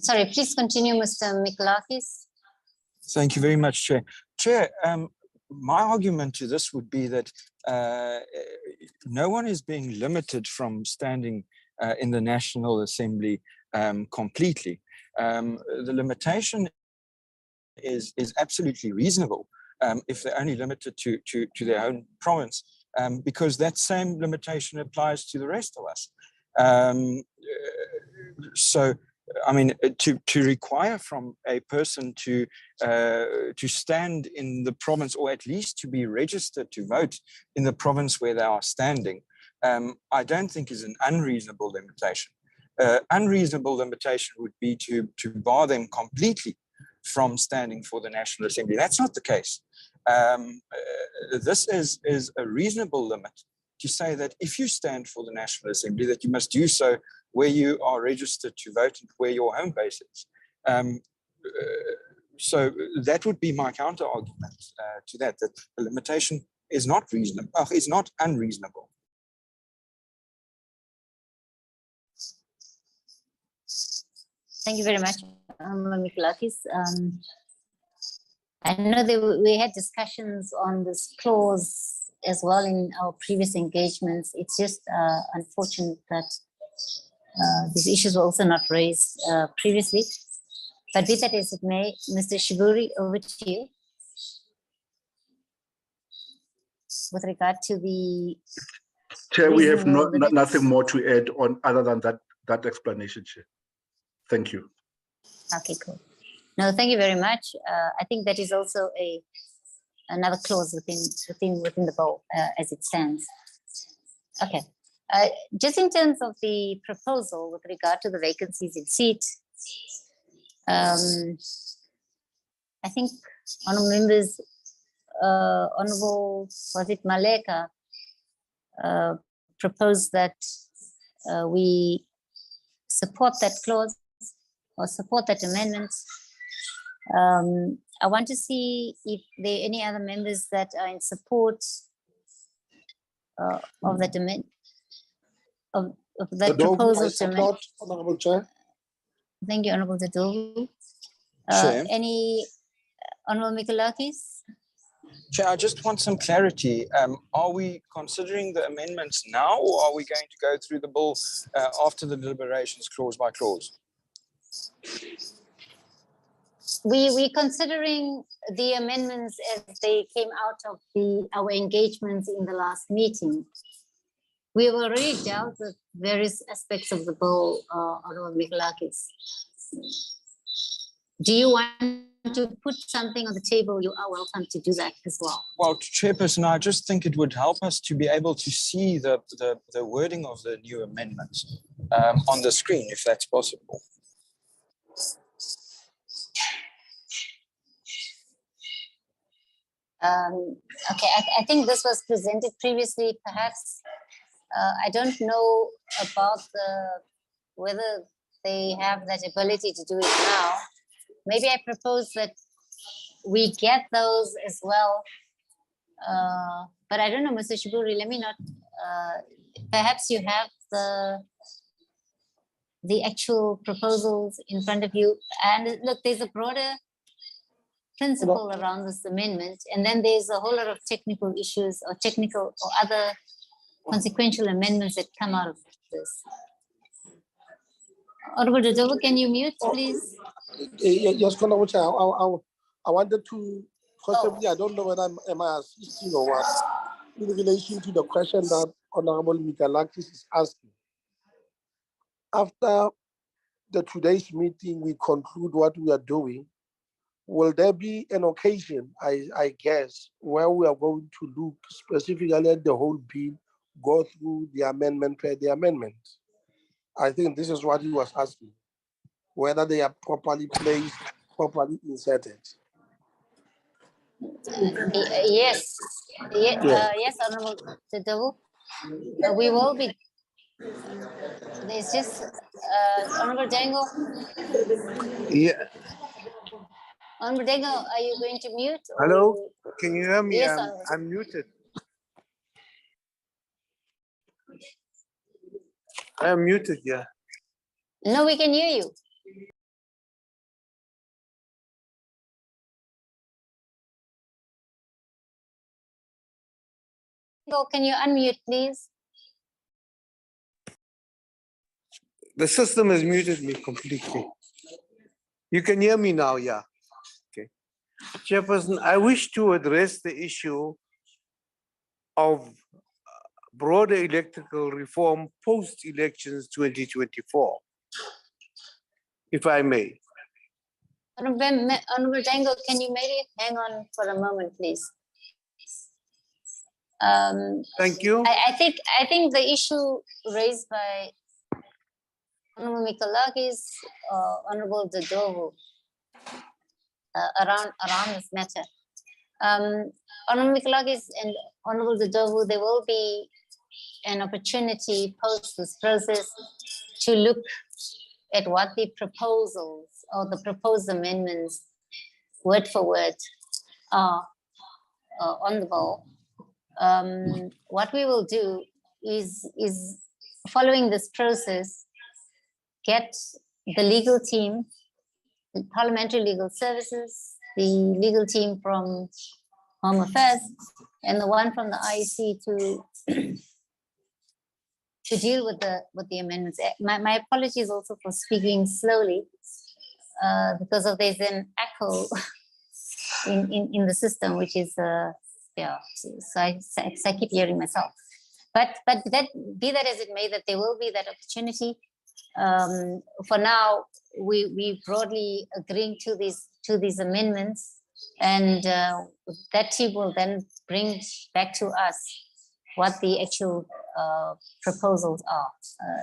Sorry, please continue, Mr. Mikalakis. Thank you very much, Chair. Chair, my argument to this would be that no one is being limited from standing in the National Assembly completely. The limitation is absolutely reasonable if they're only limited to their own province, because that same limitation applies to the rest of us. So, I mean, to require from a person to stand in the province, or at least to be registered to vote in the province where they are standing, I don't think is an unreasonable limitation. Unreasonable limitation would be to bar them completely from standing for the National Assembly. That's not the case. This is a reasonable limit to say that if you stand for the National Assembly, that you must do so where you are registered to vote and where your home base is. So that would be my counter argument to that the limitation is not reasonable, is not unreasonable. Thank you very much, Mikulakis. I know that we had discussions on this clause as well in our previous engagements. It's just unfortunate that these issues were also not raised previously. But be that as it may, Mr. Shiburi, over to you. With regard to the Chair, we have reasonable nothing more to add on other than that explanation, Chair. Thank you. Okay, cool. No, thank you very much. I think that is also another clause within the bill as it stands. Okay. Just in terms of the proposal with regard to the vacancies in seat, I think honourable members, Honourable, was it Maleka, proposed that we support that clause or support that amendment. I want to see if there are any other members that are in support of that amendment, of that proposal to amend. Honourable Chair. Thank you, Honourable Zadovu. Chair. Any Honourable Mikulakis? Chair, I just want some clarity. Are we considering the amendments now, or are we going to go through the bill after the deliberations clause by clause? We're considering the amendments as they came out of our engagements in the last meeting. We have already dealt with various aspects of the bill, Honourable Mikulakis. Do you want to put something on the table? You are welcome to do that as well. Well, Chairperson, I just think it would help us to be able to see the wording of the new amendments on the screen, if that's possible. Okay, I think this was presented previously, perhaps. I don't know about whether they have that ability to do it now. Maybe I propose that we get those as well. But I don't know, Mr. Shiburi, let me not, perhaps you have the actual proposals in front of you. And look, there's a broader principle around this amendment, and then there's a whole lot of technical issues or technical or other consequential amendments that come out of this. Honourable Dodovo, can you mute, please? Yes, Honourable Chair. I wanted to, possibly, I don't know whether am I assisting or what, in relation to the question that Honourable Mikulakis is asking. After today's meeting, we conclude what we are doing. Will there be an occasion, I guess, where we are going to look specifically at the whole bill, go through the amendment per the amendment? I think this is what he was asking, whether they are properly placed, properly inserted. Yes, yes, Honourable Dodovo. We will be. There's just Honourable Dango. Yeah. Honourable Dango, are you going to mute? Hello, can you hear me? Yes, I'm muted. I am muted, yeah. No, we can hear you. Can you unmute, please? The system has muted me completely. You can hear me now, yeah. Okay. Chairperson, I wish to address the issue of broader electoral reform post-elections 2024, if I may. Honorable Dango, can you maybe hang on for a moment, please? Thank you. I think the issue raised by Honorable Mikalakis, Honorable Dodovo, around this matter. Honorable Mikalakis and Honorable Dodovo, there will be an opportunity post this process to look at what the proposals or the proposed amendments, word for word, are on the ball. What we will do is following this process, get the legal team, the Parliamentary Legal Services, the legal team from Home Affairs, and the one from the IEC to deal with the amendments. My apologies also for speaking slowly because of there's an echo in the system, which is yeah. So I keep hearing myself. But that, be that as it may, that there will be that opportunity. For now, we broadly agreeing to these amendments, and that team will then bring back to us what the actual proposals are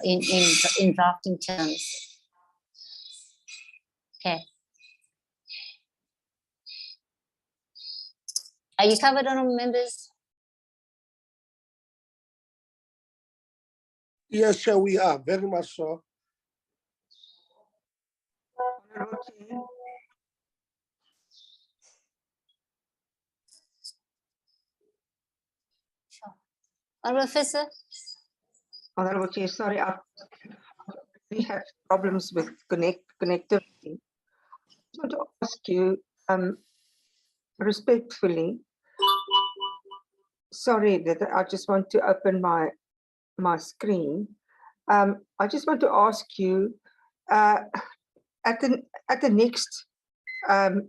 in drafting terms. Okay. Are you covered, honorable members? Yes, sure, we are very much so. Sure. Honorable Fisher? Honorable Chair, sorry, we have problems with connectivity. I want to ask you respectfully, sorry that I just want to open my screen. I just want to ask you at the next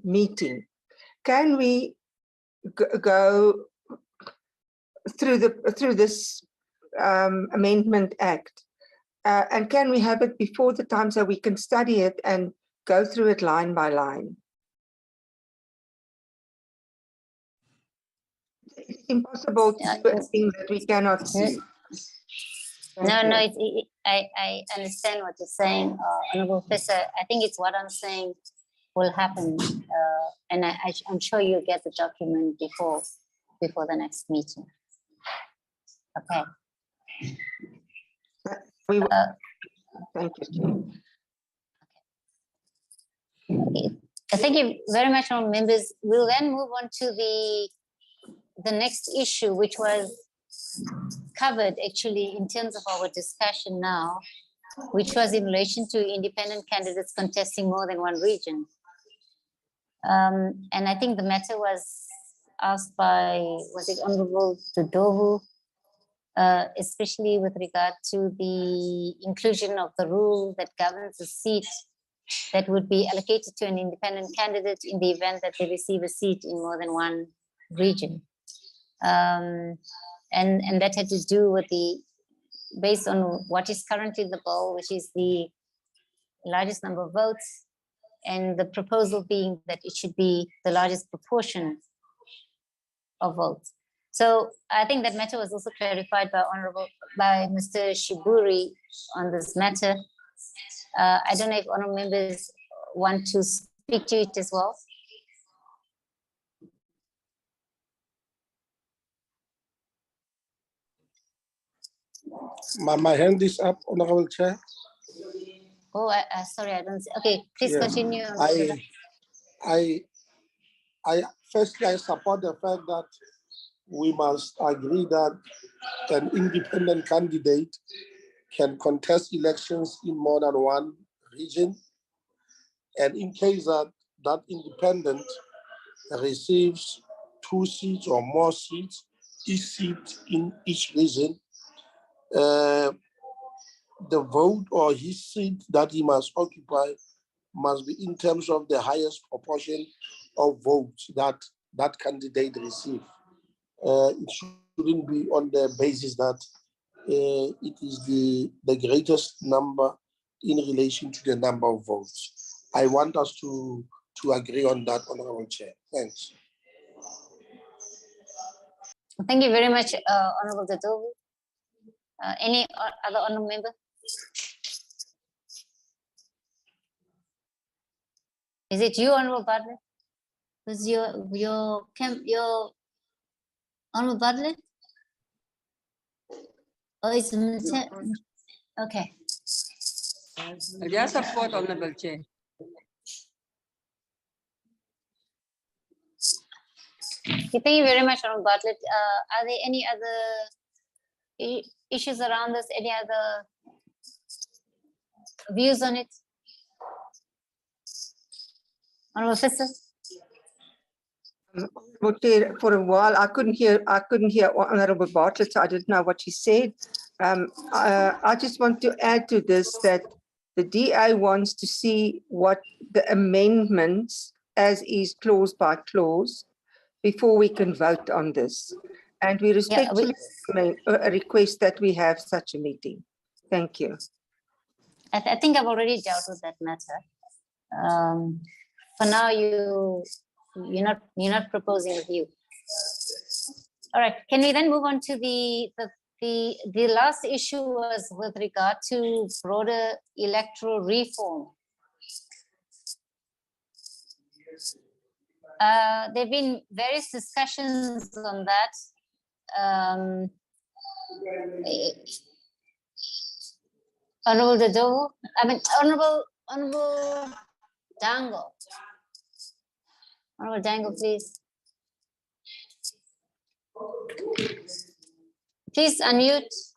meeting, can we go through this Amendment Act, and can we have it before the time so we can study it and go through it line by line? It's impossible to do a thing that we cannot see. No, I understand what you're saying, Honorable Fisher. I think it's what I'm saying will happen, and I'm sure you'll get the document before the next meeting. Okay. Thank you. Okay. Thank you very much, honorable members. We'll then move on to the next issue, which was covered actually in terms of our discussion now, which was in relation to independent candidates contesting more than one region. And I think the matter was asked by, was it Honorable Dodovu, especially with regard to the inclusion of the rule that governs the seat that would be allocated to an independent candidate in the event that they receive a seat in more than one region. And that had to do with based on what is currently the bill, which is the largest number of votes, and the proposal being that it should be the largest proportion of votes. So I think that matter was also clarified by Mr. Shiburi on this matter. I don't know if honorable members want to speak to it as well. My hand is up, Honorable Chair. Oh, sorry, I don't see. Okay, please continue. Firstly, I support the fact that we must agree that an independent candidate can contest elections in more than one region. And in case that independent receives 2 seats or more seats each seat in each region, the vote or his seat that he must occupy must be in terms of the highest proportion of votes that that candidate receives. It shouldn't be on the basis that it is the greatest number in relation to the number of votes. I want us to agree on that, Honorable Chair. Thanks. Thank you very much, Honorable Dodovu. Any other honorable member? Is it you, Honorable Bartlett? Who's your Honorable Bartlett? Oh, it's okay. I just support Honorable Chair. Okay, thank you very much, Honorable Bartlett. Are there any other issues around this? Any other views on it? Honorable Fisher? For a while, I couldn't hear Honorable Bartlett, so I didn't know what she said. I just want to add to this that the DA wants to see what the amendments as is clause by clause before we can vote on this. And we respectfully request that we have such a meeting. Thank you. I think I've already dealt with that matter. For now, you're not proposing a view. All right, can we then move on to the last issue was with regard to broader electoral reform. There have been various discussions on that. Honorable Dodovu, Honorable Dango. Honorable Dango, please. Please unmute.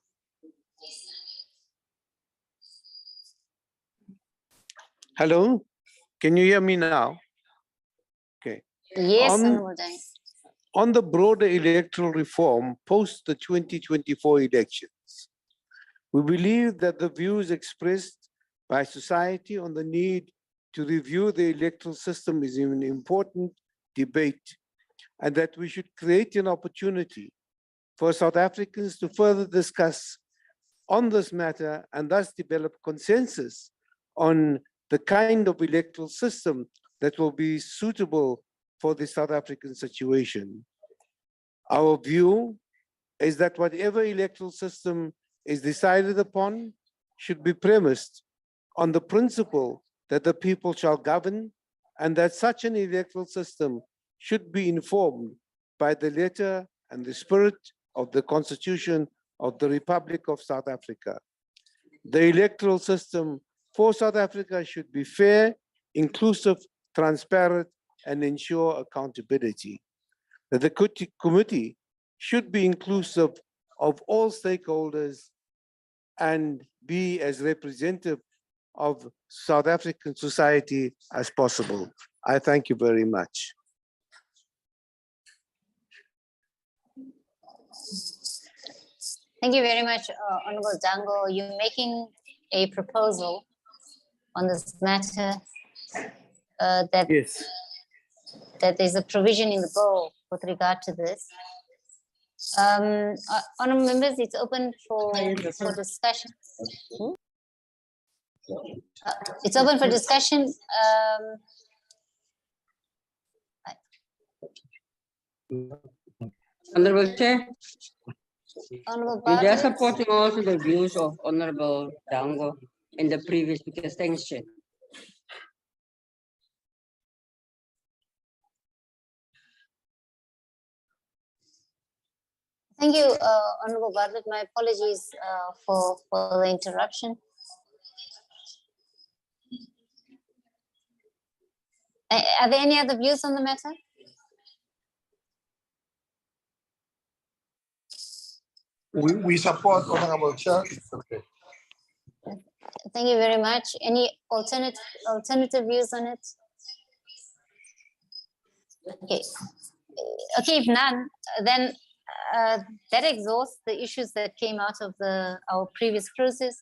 Hello, can you hear me now? Okay. Yes, Honorable Dango. On the broader electoral reform post the 2024 elections, we believe that the views expressed by society on the need to review the electoral system is an important debate, and that we should create an opportunity for South Africans to further discuss on this matter and thus develop consensus on the kind of electoral system that will be suitable for the South African situation. Our view is that whatever electoral system is decided upon should be premised on the principle that the people shall govern, and that such an electoral system should be informed by the letter and the spirit of the Constitution of the Republic of South Africa. The electoral system for South Africa should be fair, inclusive, transparent, and ensure accountability. That the committee should be inclusive of all stakeholders and be as representative of South African society as possible. I thank you very much. Thank you very much, Honorable Dango. You're making a proposal on this matter that, yes, that there's a provision in the bill with regard to this. Honorable members, it's open for discussion. It's open for discussion. Honorable Chair, Honorable we are Bartlett. supporting also the views of Honorable Dango in the previous speakers. Thanks, Chair. Thank you, Honorable Bartlett. My apologies for the interruption. Are there any other views on the matter? We support, Honorable Chair. Okay. Thank you very much. Any alternative views on it? Okay. Okay, if none, then that exhausts the issues that came out of our previous process.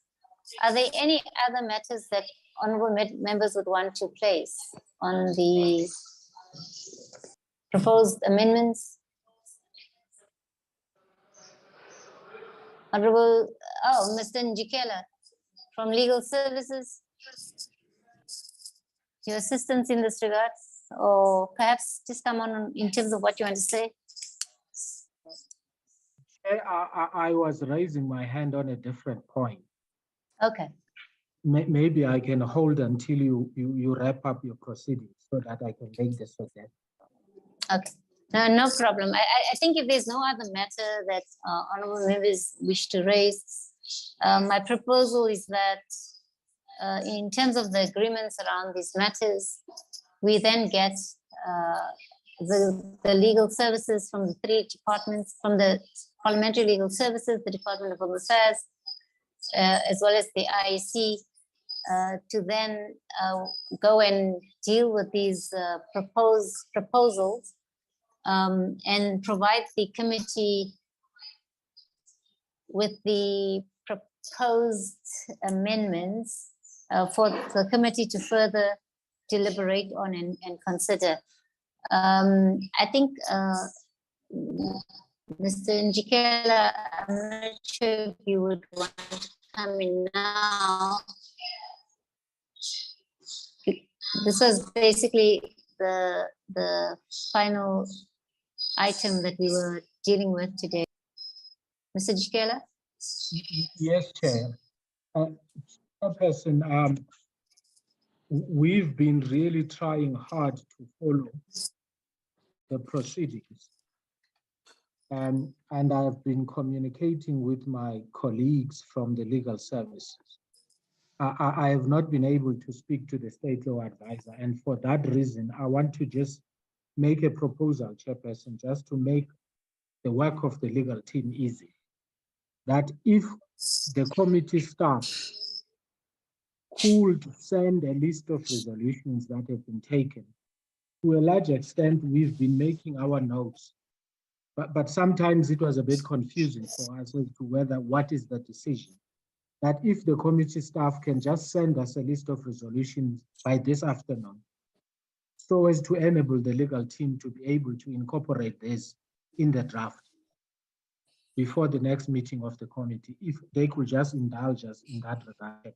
Are there any other matters that honorable members would want to place on the proposed amendments? Honorable, Mr. Njikela from Legal Services, your assistance in this regard, or perhaps just come on in terms of what you want to say. I was raising my hand on a different point. Okay. Maybe I can hold until you wrap up your proceedings so that I can make the suggestion. Okay. No problem. I think if there's no other matter that honorable members wish to raise, my proposal is that in terms of the agreements around these matters, we then get the legal services from the three departments, from the Parliamentary Legal Services, the Department of Home Affairs, as well as the IEC, to then go and deal with these proposals and provide the committee with the proposed amendments for the committee to further deliberate on and consider. I think Mr. Njikela, I'm not sure if you would want to come in now. This was basically the final item that we were dealing with today. Mr. Njikela? Yes, Chair. Chairperson, we've been really trying hard to follow the proceedings. And I've been communicating with my colleagues from the legal services. I have not been able to speak to the state law advisor. And for that reason, I want to just make a proposal, Chairperson, just to make the work of the legal team easy. That if the committee staff could send a list of resolutions that have been taken, to a large extent, we've been making our notes. But sometimes it was a bit confusing for us as to what is the decision. That if the committee staff can just send us a list of resolutions by this afternoon, so as to enable the legal team to be able to incorporate this in the draft before the next meeting of the committee, if they could just indulge us in that regard.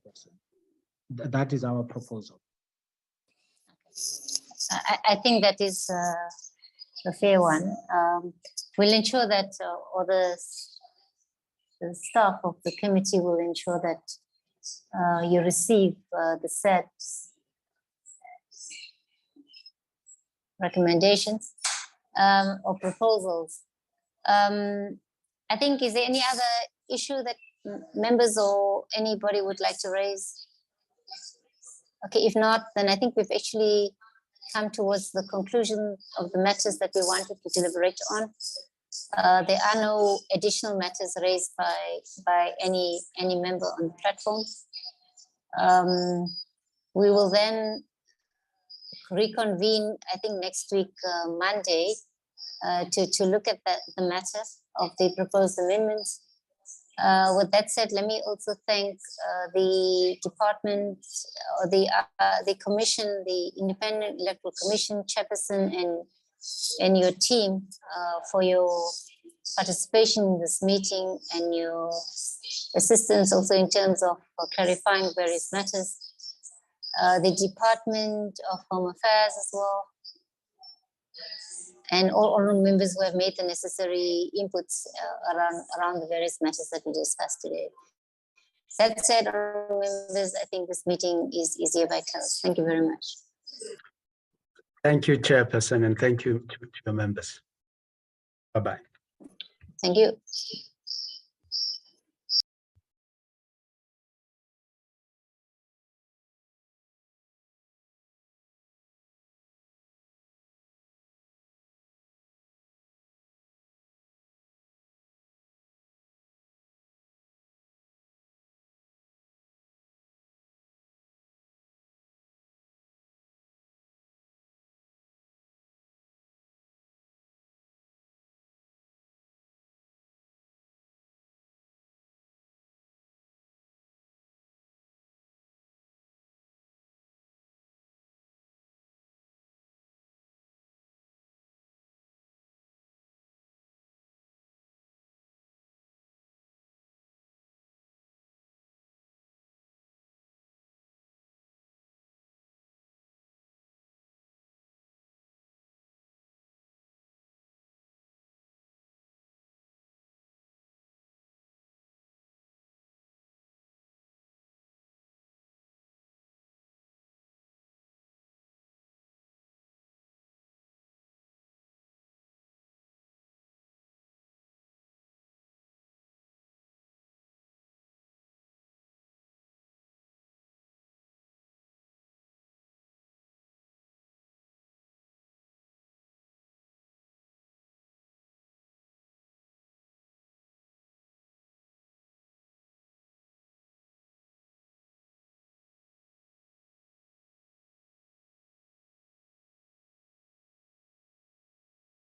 That is our proposal. I think that is a fair one. We'll ensure that, or the staff of the committee will ensure that you receive the said recommendations or proposals. I think, is there any other issue that members or anybody would like to raise? Okay, if not, then I think we've actually come towards the conclusion of the matters that we wanted to deliberate on. There are no additional matters raised by any member on the platform. We will then reconvene, I think, next week, Monday, to look at the matter of the proposed amendments. With that said, let me also thank the department, or the commission, the Independent Electoral Commission chairperson, and your team for your participation in this meeting and your assistance also in terms of clarifying various matters. The Department of Home Affairs as well, and all honorable members who have made the necessary inputs around the various matters that we discussed today. That said, honorable members, I think this meeting is hereby closed. Thank you very much. Thank you, Chairperson, and thank you to your members. Bye-bye. Thank you.